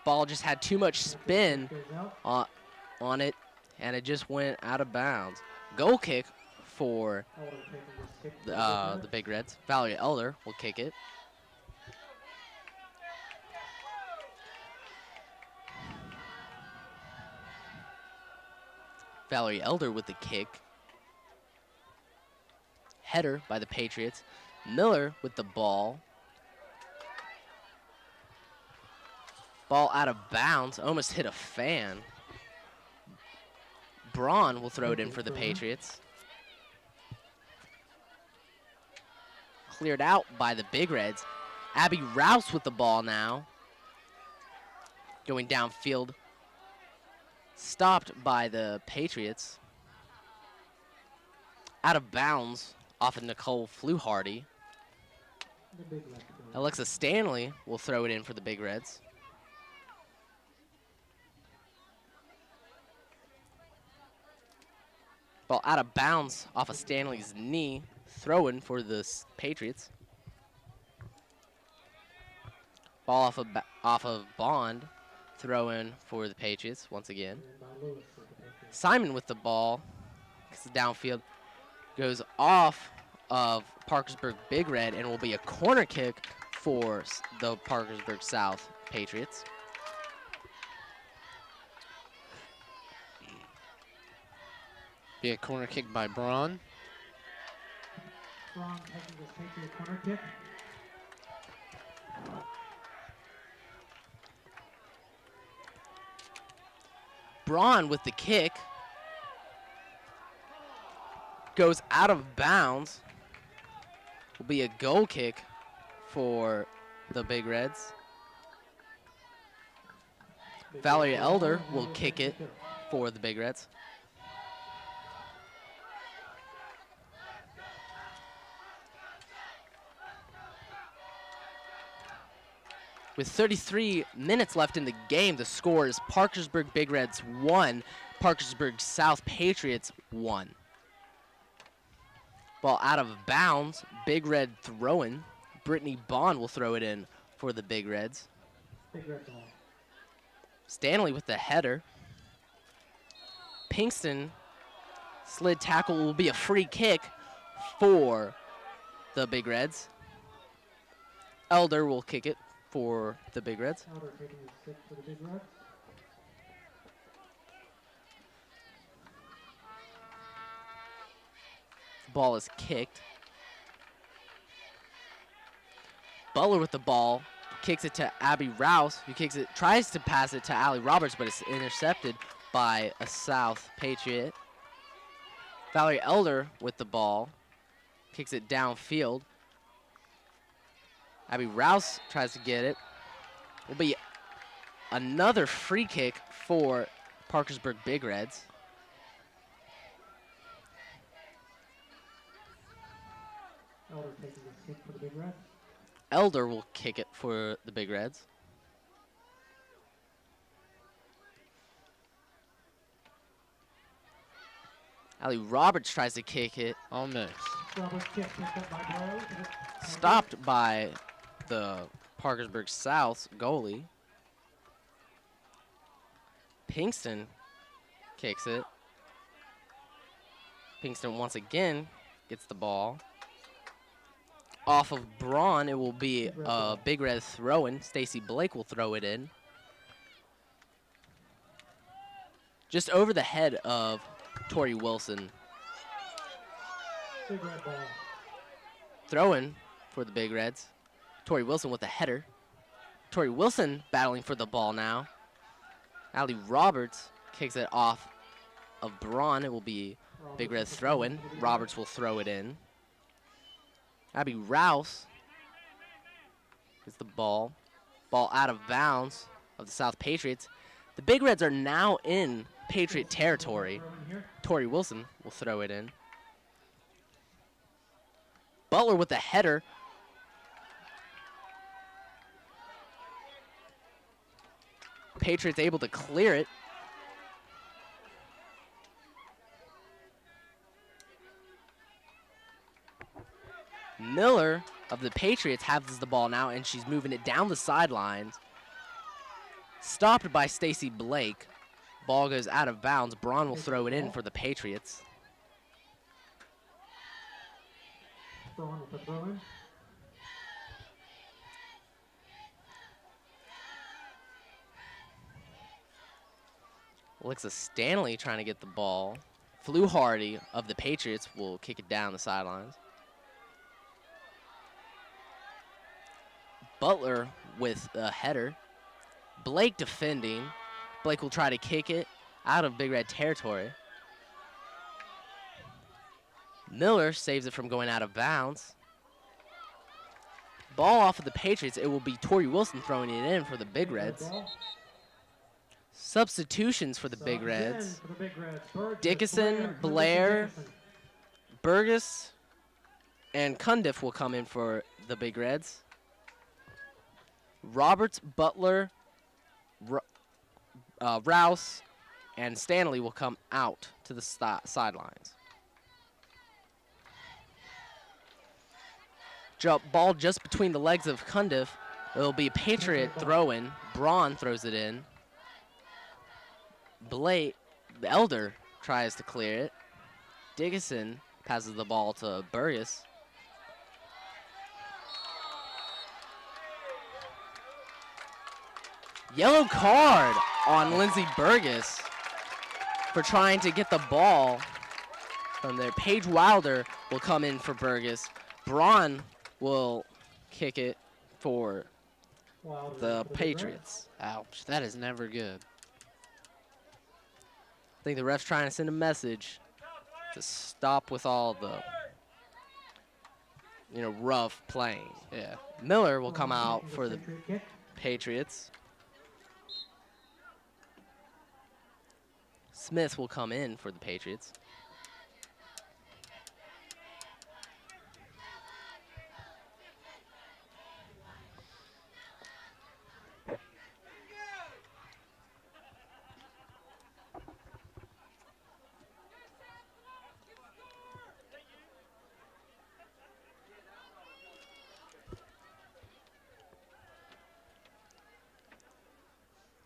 Ball just had too much spin on it, and it just went out of bounds. Goal kick for the Big Reds. Valerie Elder will kick it. Valerie Elder with the kick. Header by the Patriots. Miller with the ball. Ball out of bounds, almost hit a fan. Braun will throw it in for the Patriots. Cleared out by the Big Reds. Abby Rouse with the ball now. Going downfield. Stopped by the Patriots. Out of bounds off of Nicole Fluharty. Alexa Stanley will throw it in for the Big Reds. Ball out of bounds off of Stanley's knee. Throw-in for the Patriots. Ball off of Bond. Throw-in for the Patriots once again. Simon with the ball. Downfield. Goes off of Parkersburg Big Red and will be a corner kick for the Parkersburg South Patriots. Be a corner kick by Braun. Braun taking this Patriot corner kick. Braun with the kick. Goes out of bounds. Will be a goal kick for the Big Reds. Valerie Elder will kick it for the Big Reds. With 33 minutes left in the game, the score is Parkersburg Big Reds 1, Parkersburg South Patriots 1. Ball out of bounds, Big Red throw-in. Brittany Bond will throw it in for the Big Reds. Big Red ball. Stanley with the header. Pinkston slid tackle will be a free kick for the Big Reds. Elder will kick it for the Big Reds. Elder taking the stick for the Big Reds. Ball is kicked. Butler with the ball, kicks it to Abby Rouse, who tries to pass it to Allie Roberts, but it's intercepted by a South Patriot. Valerie Elder with the ball, kicks it downfield. Abby Rouse tries to get it. Will be another free kick for Parkersburg Big Reds. Elder taking this kick for the Big Reds. Elder will kick it for the Big Reds. Ali Roberts tries to kick it. I'll miss. Roberts kick picked up by Blow. Stopped by the Parkersburg South goalie. Pinkston kicks it. Pinkston once again gets the ball. Off of Braun, it will be a Big Red throw-in. Stacy Blake will throw it in. Just over the head of Tori Wilson. Big Red ball. Throw-in for the Big Reds. Tori Wilson with a header. Tori Wilson battling for the ball now. Ali Roberts kicks it off of Braun. It will be Big Red throw-in. Roberts will throw it in. Abby Rouse gets the ball. Ball out of bounds of the South Patriots. The Big Reds are now in Patriot territory. Tori Wilson will throw it in. Butler with a header. Patriots able to clear it. Miller of the Patriots has the ball now, and she's moving it down the sidelines. Stopped by Stacy Blake. Ball goes out of bounds. Braun will throw it in for the Patriots. Braun with the throw-in. Alexa Stanley trying to get the ball. Flew Hardy of the Patriots will kick it down the sidelines. Butler with a header. Blake defending. Blake will try to kick it out of Big Red territory. Miller saves it from going out of bounds. Ball off of the Patriots. It will be Tori Wilson throwing it in for the Big Reds. Substitutions for the Big Reds. Dickinson, Blair, Burgess, and Cundiff will come in for the Big Reds. Roberts, Butler, Rouse, and Stanley will come out to the sidelines. Ball just between the legs of Cundiff. It'll be a Patriot throw-in. Braun throws it in. Blake, the Elder, tries to clear it. Dickinson passes the ball to Burgess. Yellow card on Lindsey Burgess for trying to get the ball from there. Paige Wilder will come in for Burgess. Braun will kick it for the Patriots. Ouch, that is never good. I think the ref's trying to send a message to stop with all the, rough playing. Yeah. Miller will come out for the Patriots. Smith will come in for the Patriots.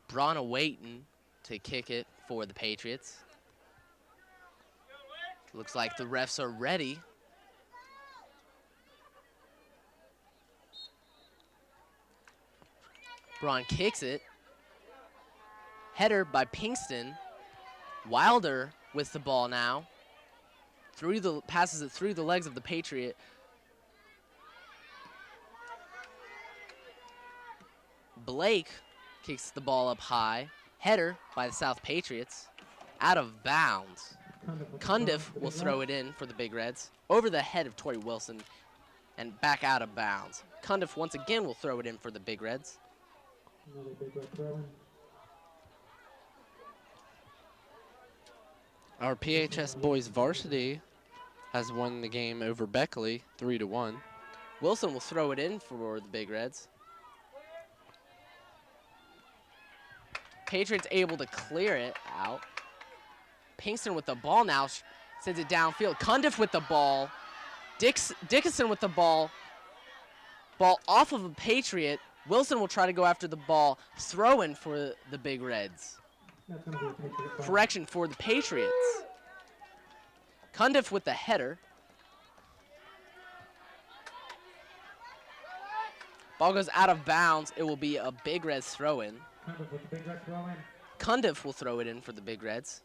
Braun waiting to kick it for the Patriots. Looks like the refs are ready. Braun kicks it. Header by Pinkston. Wilder with the ball now. Passes it through the legs of the Patriot. Blake kicks the ball up high. Header by the South Patriots. Out of bounds. Cundiff will throw it in for the Big Reds. Over the head of Tori Wilson and back out of bounds. Cundiff once again will throw it in for the Big Reds. Another Big Red throw-in. Our PHS boys varsity has won the game over Beckley 3-1. Wilson will throw it in for the Big Reds. Patriots able to clear it out. Pinkston with the ball now, sends it downfield. Cundiff with the ball. Dickinson with the ball. Ball off of a Patriot. Wilson will try to go after the ball. Throw in for the Big Reds. That's going to be a Patriot flag. Correction for the Patriots. Cundiff with the header. Ball goes out of bounds. It will be a Big Reds throw in. Cundiff with the Big Red throw in. Cundiff will throw it in for the Big Reds.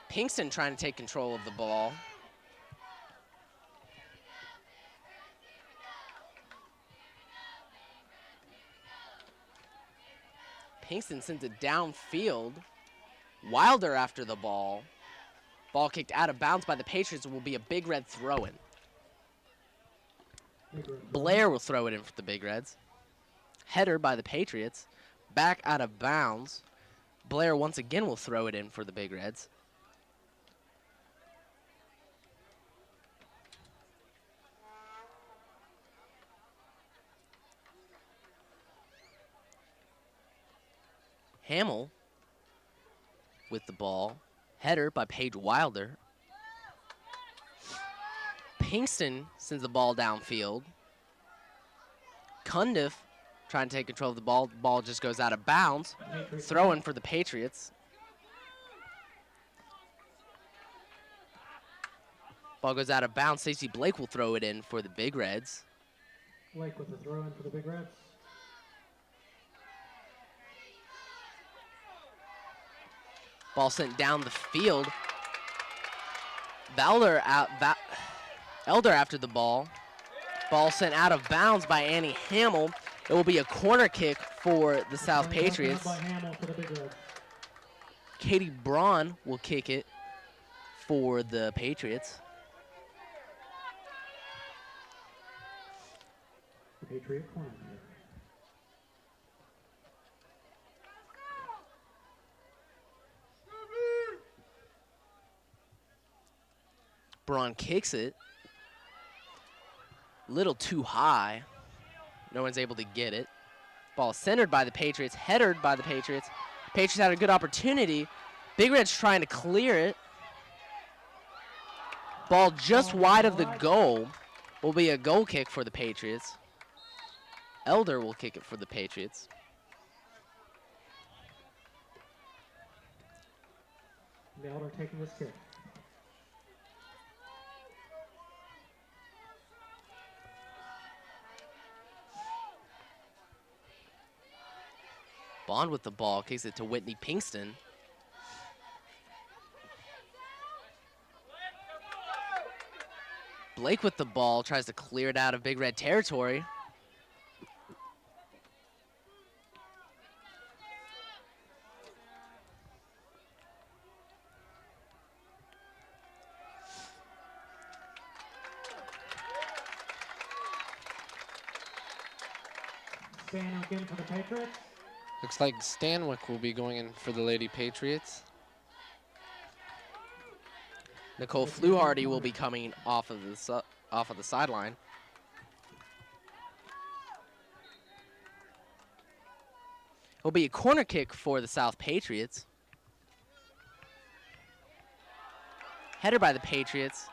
Pinkston trying to take control of the ball. Pinkston sends it downfield. Wilder after the ball. Ball kicked out of bounds by the Patriots. It will be a Big Red throw-in. Blair will throw it in for the Big Reds. Header by the Patriots. Back out of bounds. Blair once again will throw it in for the Big Reds. Hamill with the ball. Header by Paige Wilder. Pinkston sends the ball downfield. Cundiff trying to take control of the ball. The ball just goes out of bounds. Throw-in for the Patriots. Ball goes out of bounds. Stacey Blake will throw it in for the Big Reds. Blake with the throw in for the Big Reds. Ball sent down the field. Elder after the ball. Ball sent out of bounds by Annie Hamill. It will be a corner kick for the South Patriots. By Hamill for the Big Reds. Katie Braun will kick it for the Patriots. Patriot corner. Braun kicks it. Little too high. No one's able to get it. Ball centered by the Patriots, headered by the Patriots. Patriots had a good opportunity. Big Red's trying to clear it. Ball just wide of the goal. Will be a goal kick for the Patriots. Elder will kick it for the Patriots. Elder taking this kick. Bond with the ball, kicks it to Whitney Pinkston. Blake with the ball, tries to clear it out of Big Red territory. Stanley again for the Patriots. Looks like Stanwyck will be going in for the Lady Patriots. Nicole Fluharty will be coming off of the sideline. It'll be a corner kick for the South Patriots. Header by the Patriots.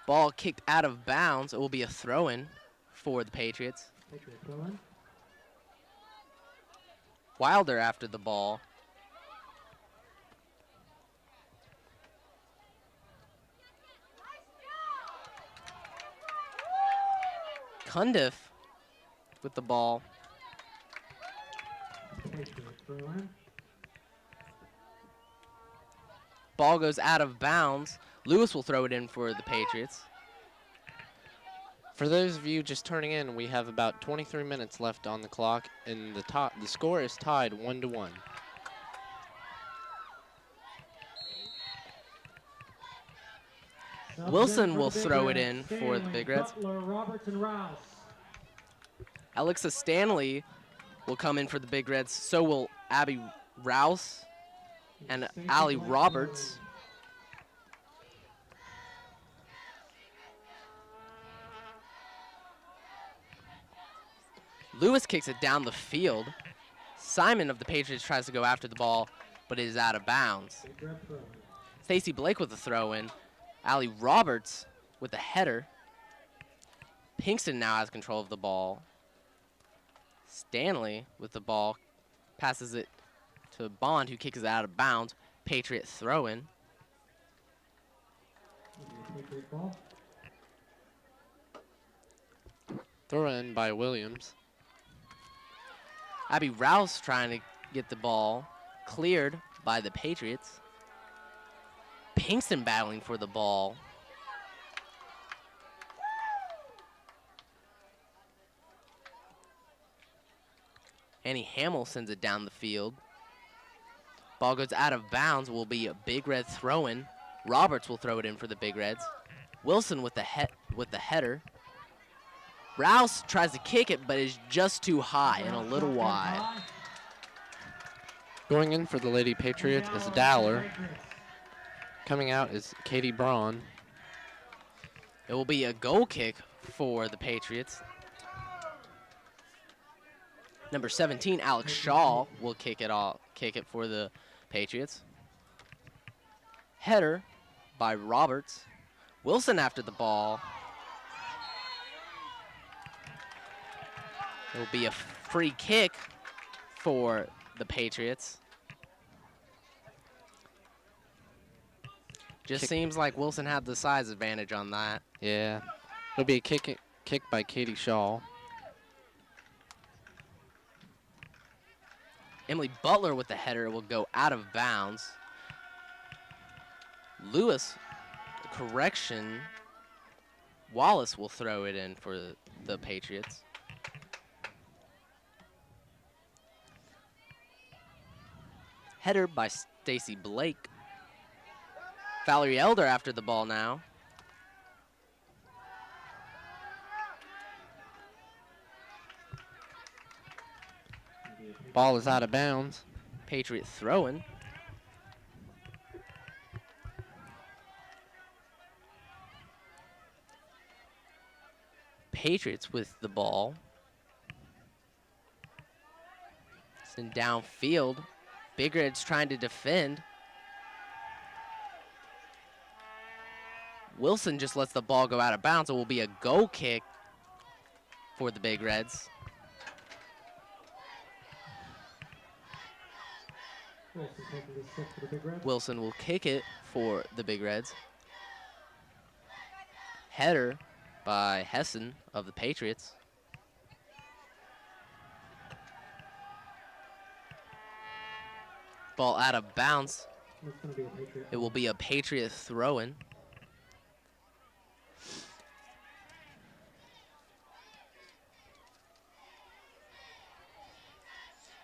Ball kicked out of bounds. It will be a throw-in for the Patriots. Patriot throw in. Wilder after the ball. Cundiff with the ball. Patriot throw in. Ball goes out of bounds. Lewis will throw it in for the Patriots. For those of you just turning in, we have about 23 minutes left on the clock, and the score is tied 1-1. Wilson will throw it in for the Big Reds. Butler, Roberts, and Rouse. Alexa Stanley will come in for the Big Reds. So will Abby Rouse. and Allie Roberts. Lewis kicks it down the field. Simon of the Patriots tries to go after the ball, but it is out of bounds. Stacy Blake with the throw-in. Allie Roberts with the header. Pinkston now has control of the ball. Stanley with the ball passes it to Bond, who kicks it out of bounds. Patriot throw-in. Throw in by Williams. Abby Rouse trying to get the ball cleared by the Patriots. Pinkston battling for the ball. Annie Hamill sends it down the field. Ball goes out of bounds. Will be a Big Red throw-in. Roberts will throw it in for the Big Reds. Wilson with the header. Rouse tries to kick it, but is just too high and a little wide. Going in for the Lady Patriots is Dowler. Coming out is Katie Braun. It will be a goal kick for the Patriots. Number 17, Alex Shaw, will kick it for the Patriots. Header by Roberts. Wilson after the ball. It will be a free kick for the Patriots. Just seems like Wilson had the size advantage on that. Yeah. It'll be a kick by Katie Shaw. Emily Butler with the header will go out of bounds. Lewis, correction. Wallace will throw it in for the Patriots. Header by Stacy Blake. Valerie Elder after the ball now. Ball is out of bounds. Patriot throwing. Patriots with the ball. Send downfield. Big Red's trying to defend. Wilson just lets the ball go out of bounds. It will be a goal kick for the Big Reds. Wilson will kick it for the Big Reds. Header by Hessen of the Patriots. Ball out of bounds. It will be a Patriot throw-in.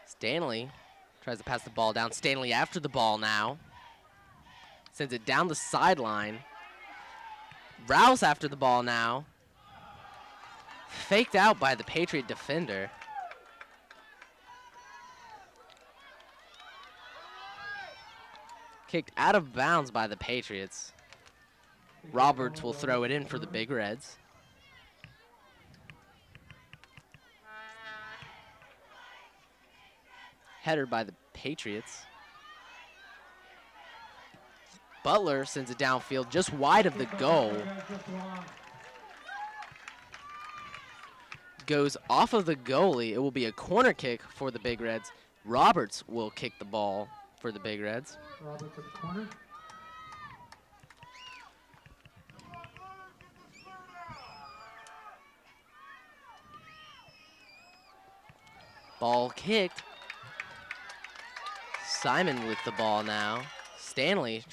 Stanley tries to pass the ball down. Stanley after the ball now. Sends it down the sideline. Rouse after the ball now. Faked out by the Patriot defender. Kicked out of bounds by the Patriots. Roberts will throw it in for the Big Reds. Header by the Patriots. Butler sends it downfield just wide of the goal. Goes off of the goalie. It will be a corner kick for the Big Reds. Roberts will kick the ball for the Big Reds. Roberts at the corner. Ball kicked. Simon with the ball now. Stanley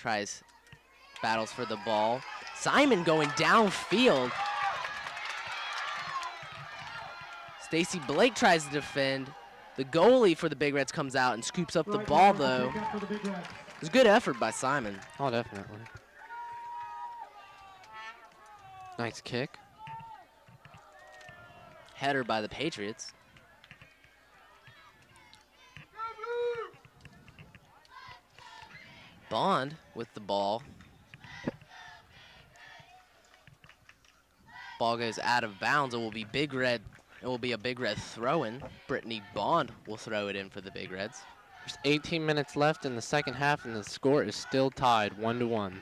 battles for the ball. Simon going downfield. Stacy Blake tries to defend. The goalie for the Big Reds comes out and scoops up the ball, though. It was a good effort by Simon. Oh, definitely. Nice kick. Header by the Patriots. Bond with the ball. Ball goes out of bounds. It will be Big Red. It will be a Big Red throw-in. Brittany Bond will throw it in for the Big Reds. There's 18 minutes left in the second half, and the score is still tied 1-1.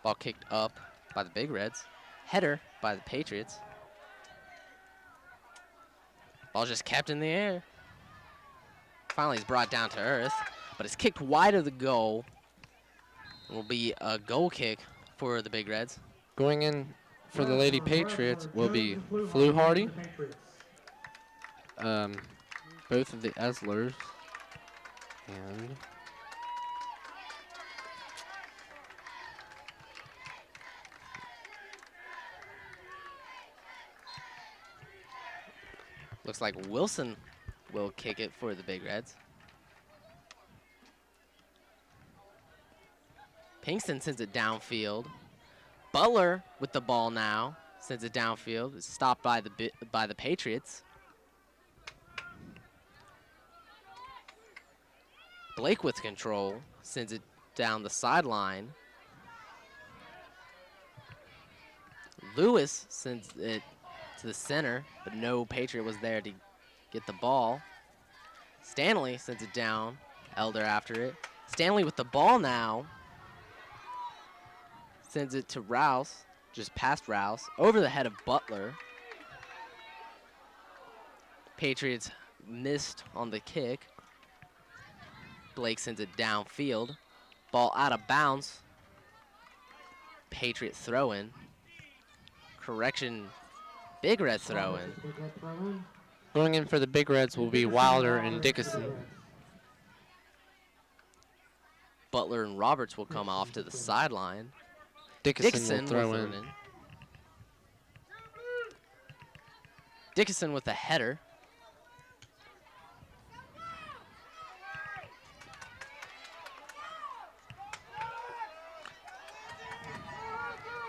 Ball kicked up by the Big Reds. Header by the Patriots. Ball just kept in the air. Finally, it's brought down to earth, but it's kicked wide of the goal. It will be a goal kick for the Big Reds. Going in for the Lady Patriots will be Fluharty, both of the Eslers, and looks like Wilson will kick it for the Big Reds. Pinkston sends it downfield. Butler with the ball now sends it downfield. It's stopped by the Patriots. Blake with control sends it down the sideline. Lewis sends it to the center, but no Patriot was there to get the ball. Stanley sends it down. Elder after it. Stanley with the ball now. Sends it to Rouse, just past Rouse, over the head of Butler. Patriots missed on the kick. Blake sends it downfield. Ball out of bounds. Patriot throw-in. Correction, Big Red throw-in. going in for the Big Reds will be Wilder and Dickinson. Butler and Roberts will come off to the sideline. Dickinson will throw in. Dickinson with a header.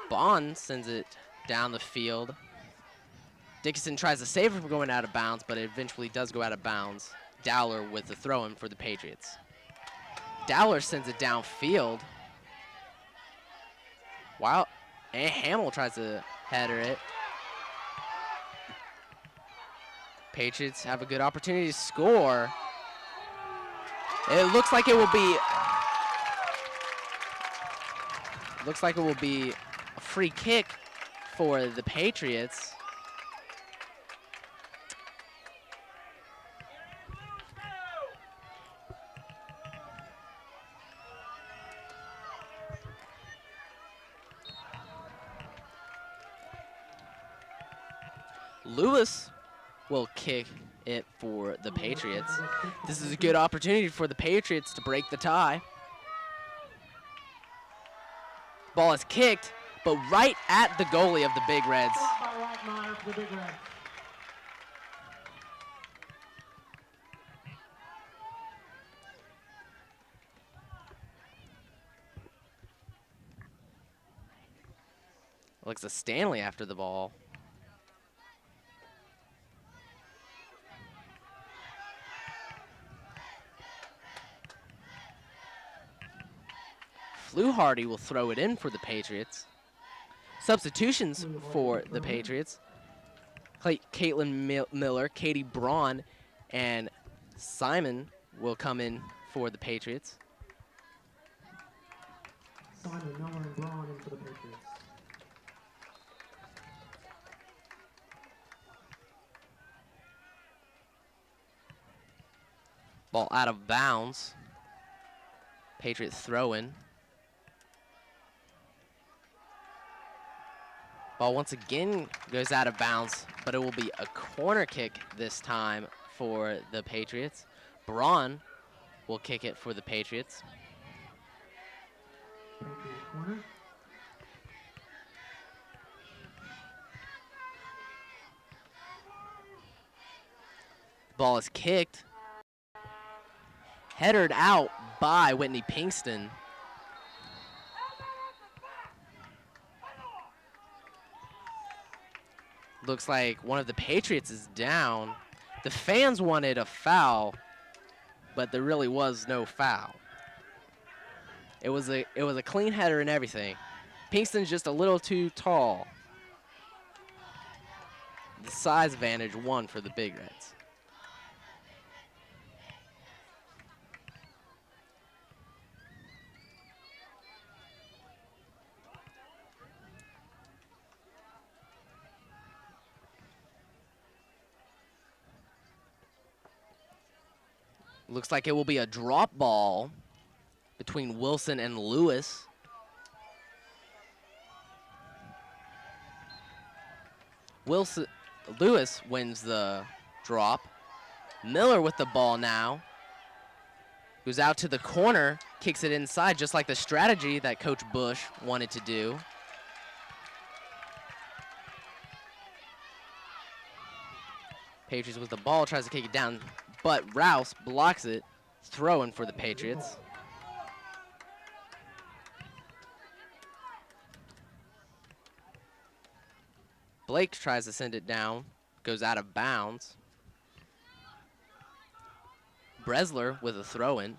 Bond sends it down the field. Dickinson tries to save it from going out of bounds, but it eventually does go out of bounds. Dowler with the throw-in for the Patriots. Dowler sends it downfield. Wow, and Hamill tries to header it. Patriots have a good opportunity to score. It looks like it will be a free kick for the Patriots. Lewis will kick it for the Patriots. This is a good opportunity for the Patriots to break the tie. Ball is kicked, but right at the goalie of the Big Reds. Looks like Stanley after the ball. Fluharty will throw it in for the Patriots. Substitutions for the Patriots. Caitlin Miller, Katie Braun, and Simon will come in for the Patriots. Simon, Miller, and Braun in for the Patriots. Ball out of bounds. Patriots throw in. Ball once again goes out of bounds, but it will be a corner kick this time for the Patriots. Braun will kick it for the Patriots. Patriot corner. Ball is kicked. Headered out by Whitney Pinkston. Looks like one of the Patriots is down. The fans wanted a foul. but there really was no foul. It was a clean header and everything. Pinkston's just a little too tall. The size advantage won for the Big Reds. Looks like it will be a drop ball between Wilson and Lewis. Lewis wins the drop. Miller with the ball now. Goes out to the corner, kicks it inside, just like the strategy that Coach Bush wanted to do. Patriots with the ball, tries to kick it down, but Rouse blocks it. Throwing for the Patriots. Blake tries to send it down, goes out of bounds. Bresler with a throw-in.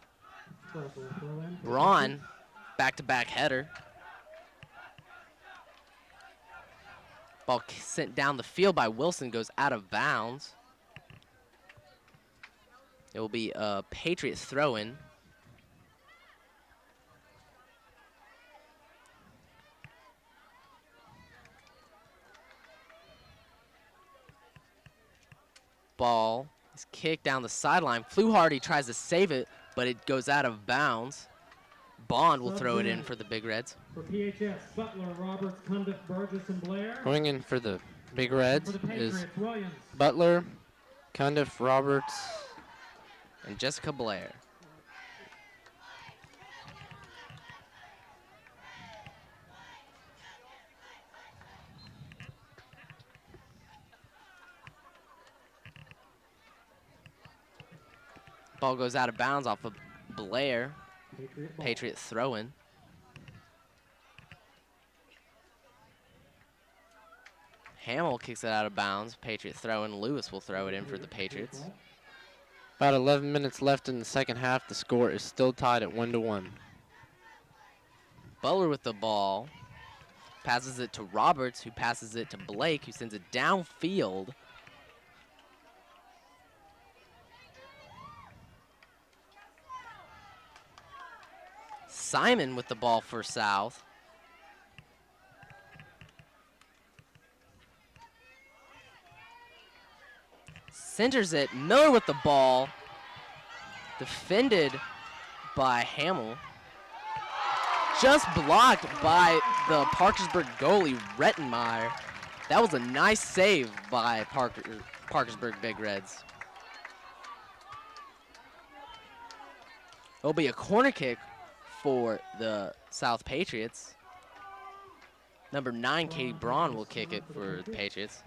Braun, back-to-back header. Ball sent down the field by Wilson, goes out of bounds. It will be a Patriots throw-in. Ball is kicked down the sideline. Fluharty tries to save it, but it goes out of bounds. Bond will throw it in for the Big Reds. For PHS, Butler, Roberts, Cundiff, Burgess, and Blair. Going in for the Big Reds For the is Patriots, Williams. Butler, Cundiff, Roberts. And Jessica Blair. Ball goes out of bounds off of Blair. Patriots throw-in. Hamill kicks it out of bounds. Patriots throw-in. Lewis will throw it in for the Patriots. About 11 minutes left in the second half. The score is still tied at 1-1. Butler with the ball. Passes it to Roberts, who passes it to Blake, who sends it downfield. Simon with the ball for South. Centers it. Miller with the ball. Defended by Hamill. Just blocked by the Parkersburg goalie, Rettenmeyer. That was a nice save by Parkersburg Big Reds. It'll be a corner kick for the South Patriots. Number 9, Katie Braun, will kick it for the Patriots.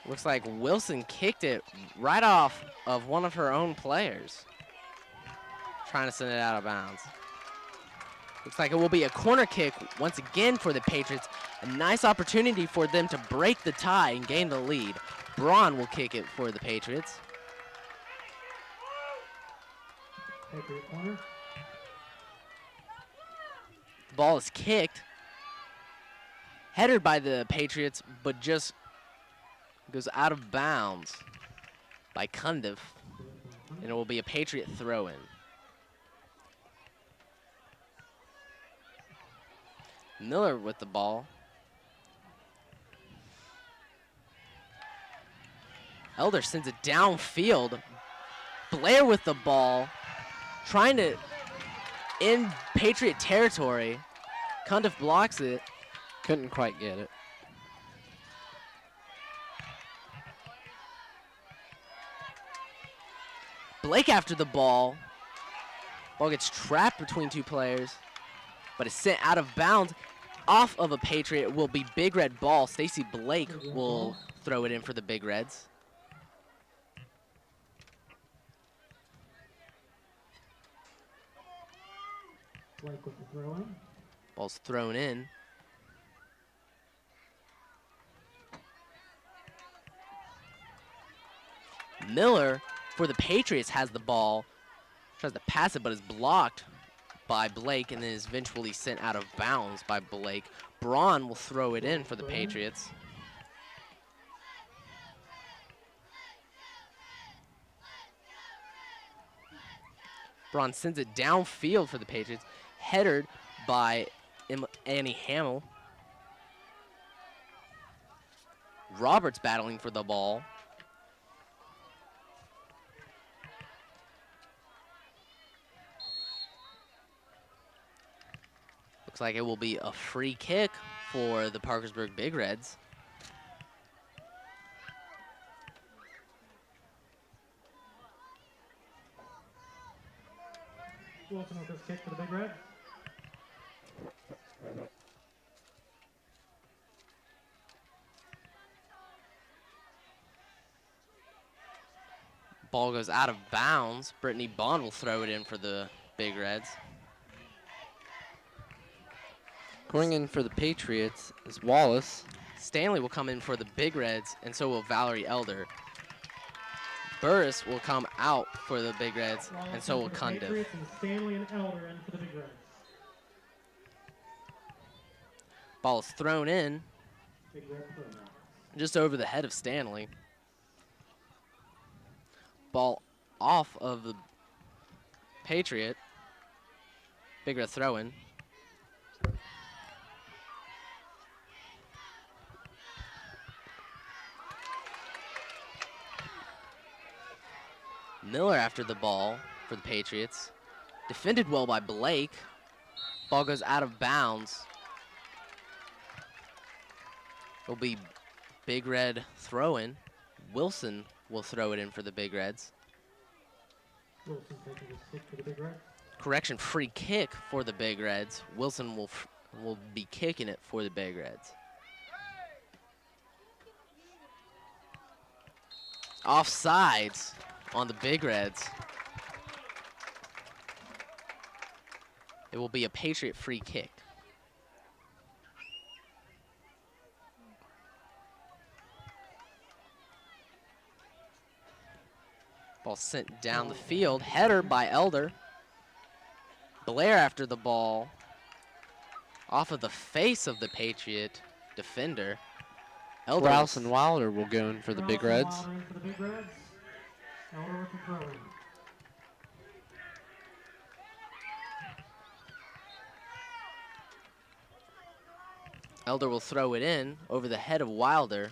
Looks like Wilson kicked it right off of one of her own players. Trying to send it out of bounds. Looks like it will be a corner kick once again for the Patriots. A nice opportunity for them to break the tie and gain the lead. Braun will kick it for the Patriots. Patriot corner. The ball is kicked. Headed by the Patriots, but just goes out of bounds by Cundiff. And it will be a Patriot throw-in. Miller with the ball. Elder sends it downfield. Blair with the ball. Trying to end Patriot territory. Cundiff blocks it. Couldn't quite get it. Blake after the ball. Ball gets trapped between two players, but it's sent out of bounds. Off of a Patriot will be Big Red ball. Stacy Blake will throw it in for the Big Reds. Blake with the throw in. Ball's thrown in. Miller for the Patriots has the ball. Tries to pass it, but is blocked by Blake and then is eventually sent out of bounds by Blake. Braun will throw it in for the Patriots. Braun sends it downfield for the Patriots, headed by Annie Hamill. Roberts battling for the ball. Looks like it will be a free kick for the Parkersburg Big Reds. Wilson with his kick for the Big Red. Ball goes out of bounds. Brittany Bond will throw it in for the Big Reds. Going in for the Patriots is Wallace. Stanley will come in for the Big Reds, and so will Valerie Elder. Burris will come out for the Big Reds, and so will Cundiff. Patriots and Stanley and Elder in for the Big Reds. Ball is thrown in Big Red throw now. just over the head of Stanley. Ball off of the Patriot. Big Red throw in. Miller after the ball for the Patriots. Defended well by Blake. Ball goes out of bounds. It'll be Big Red throw-in. Wilson will throw it in for the Big Reds. Wilson taking his kick for the Big Red. Correction, free kick for the Big Reds. Wilson will be kicking it for the Big Reds. Offsides on the Big Reds. It will be a Patriot free kick. Ball sent down the field. Header by Elder. Blair after the ball. Off of the face of the Patriot defender. Elder. Rouse and Wilder will go in for the Big Reds. Wilder in for the Big Reds. Elder with the throw in. Elder will throw it in over the head of Wilder.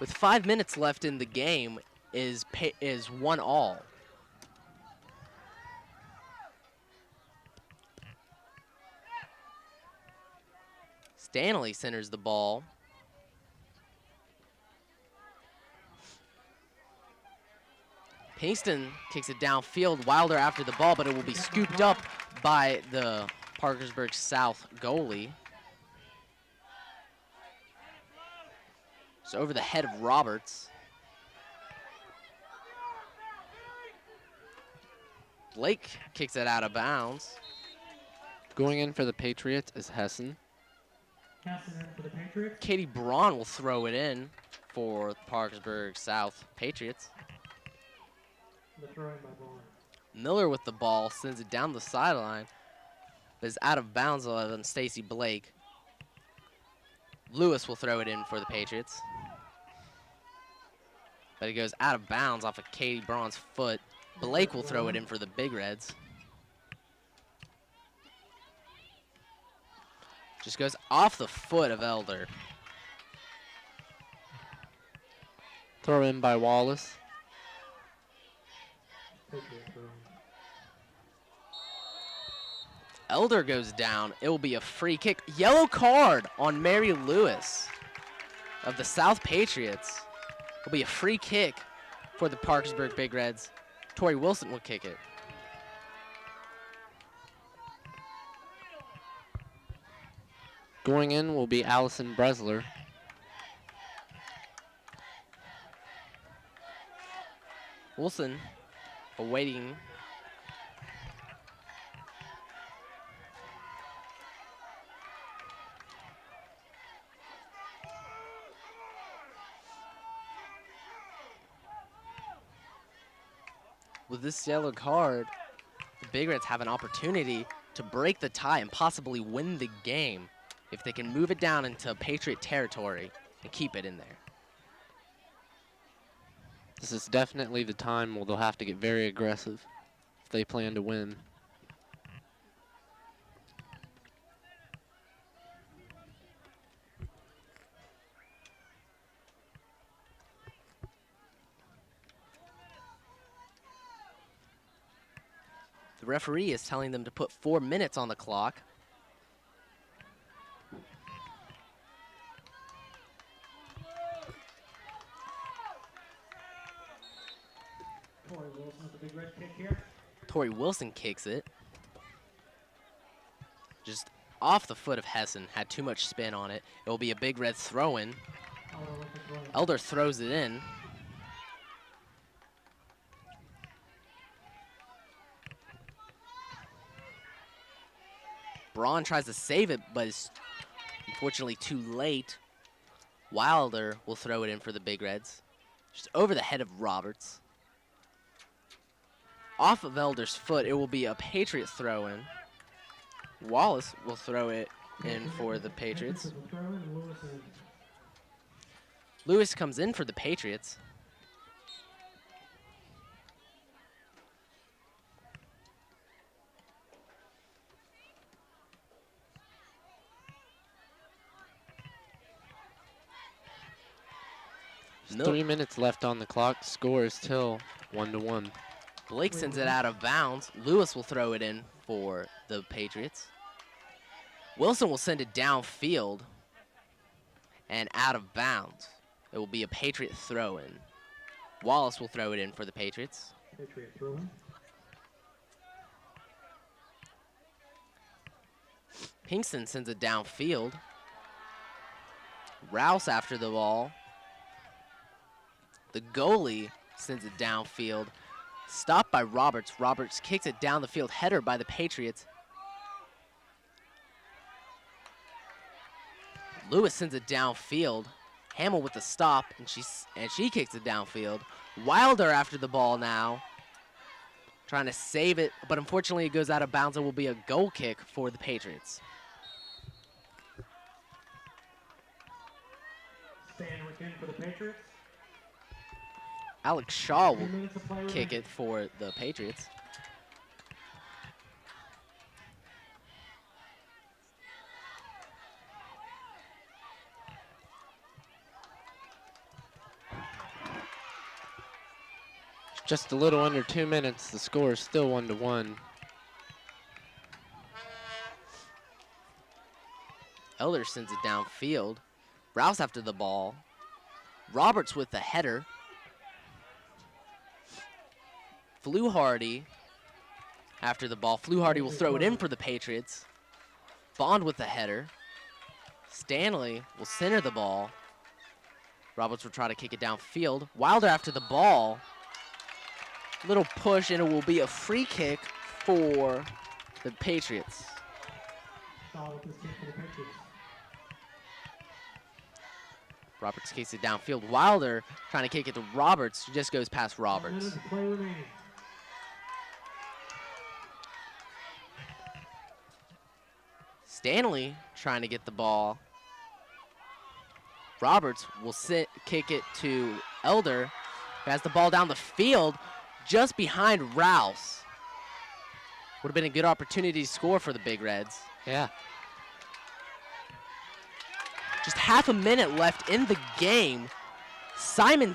With 5 minutes left in the game, is 1-1. Stanley centers the ball. Pinkston kicks it downfield. Wilder after the ball, but it will be scooped up by the Parkersburg South goalie. So over the head of Roberts. Blake kicks it out of bounds. Going in for the Patriots is Hessen. Hessen in for the Patriots. Katie Braun will throw it in for the Parkersburg South Patriots. The throw in by Braun. Miller with the ball sends it down the sideline, but is out of bounds on Stacy Blake. Lewis will throw it in for the Patriots, but it goes out of bounds off of Katie Braun's foot. Blake will throw it in for the Big Reds. Just goes off the foot of Elder. Throw in by Wallace. Patriot throw in. Elder goes down. It will be a free kick. Yellow card on Mary Lewis of the South Patriots. It will be a free kick for the Parkersburg Big Reds. Tori Wilson will kick it. Going in will be Allison Bresler. Wilson awaiting with this yellow card, the Big Reds have an opportunity to break the tie and possibly win the game if they can move it down into Patriot territory and keep it in there. This is definitely the time where they'll have to get very aggressive if they plan to win. The referee is telling them to put 4 minutes on the clock. Tori Wilson with the Big Red kick here. Tori Wilson kicks it. Just off the foot of Hessen, had too much spin on it. It will be a Big Red throw-in. Elder throws it in. Braun tries to save it, but is unfortunately too late. Wilder will throw it in for the Big Reds. Just over the head of Roberts. Off of Elder's foot, it will be a Patriot throw-in. Wallace will throw it in for the Patriots. Lewis comes in for the Patriots. There's 3 minutes left on the clock. Score is still 1-1. Blake sends it out of bounds. Lewis will throw it in for the Patriots. Wilson will send it downfield and out of bounds. It will be a Patriot throw-in. Wallace will throw it in for the Patriots. Patriot throw-in. Pinkston sends it downfield. Rouse after the ball. The goalie sends it downfield. Stopped by Roberts. Roberts kicks it down the field. Header by the Patriots. Lewis sends it downfield. Hamill with the stop, and she kicks it downfield. Wilder after the ball now. Trying to save it, but unfortunately it goes out of bounds. It will be a goal kick for the Patriots. Stanwick in for the Patriots. Alex Shaw 3 will minutes of play kick remaining. it for the Patriots. Just a little under 2 minutes. The score is still 1-1. Elder sends it downfield. Rouse after the ball. Roberts with the header. Fluharty after the ball. Fluharty will throw it in for the Patriots. Bond with the header. Stanley will center the ball. Roberts will try to kick it downfield. Wilder after the ball. Little push, and it will be a free kick for the Patriots. Shaw with this kick for the Patriots. Roberts kicks it downfield. Wilder trying to kick it to Roberts. Just goes past 1 Roberts. minute of play remaining. Stanley trying to get the ball. Roberts will kick it to Elder, who has the ball down the field just behind Rouse. Would have been a good opportunity to score for the Big Reds. Yeah. Just half a minute left in the game. Simon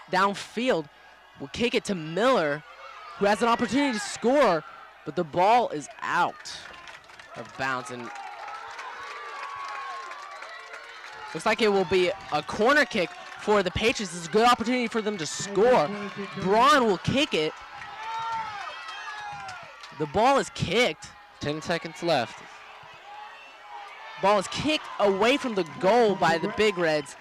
downfield will kick it to Miller, who has an opportunity to score, but the ball is out of bounds. And looks like it will be a corner kick for the Patriots. This is a good opportunity for them to score. Braun will kick it. The ball is kicked. 10 seconds left. Ball is kicked away from the goal by the Big Reds.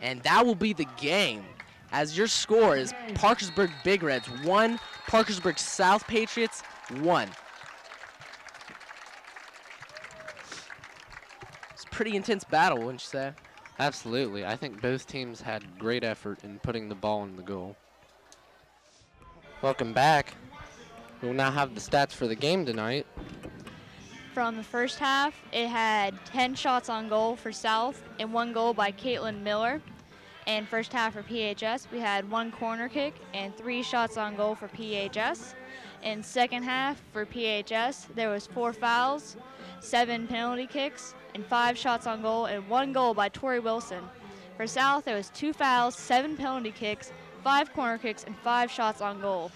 And that will be the game. As your score is Parkersburg Big Reds 1, Parkersburg South Patriots 1. It's a pretty intense battle, wouldn't you say? Absolutely. I think both teams had great effort in putting the ball in the goal. Welcome back. We'll now have the stats for the game tonight. From the first half, it had 10 shots on goal for South and 1 goal by Caitlin Miller. And first half for PHS, we had 1 corner kick and 3 shots on goal for PHS. In second half for PHS, there was 4 fouls, 7 penalty kicks, and 5 shots on goal and 1 goal by Tori Wilson. For South, there was 2 fouls, 7 penalty kicks, 5 corner kicks, and 5 shots on goal.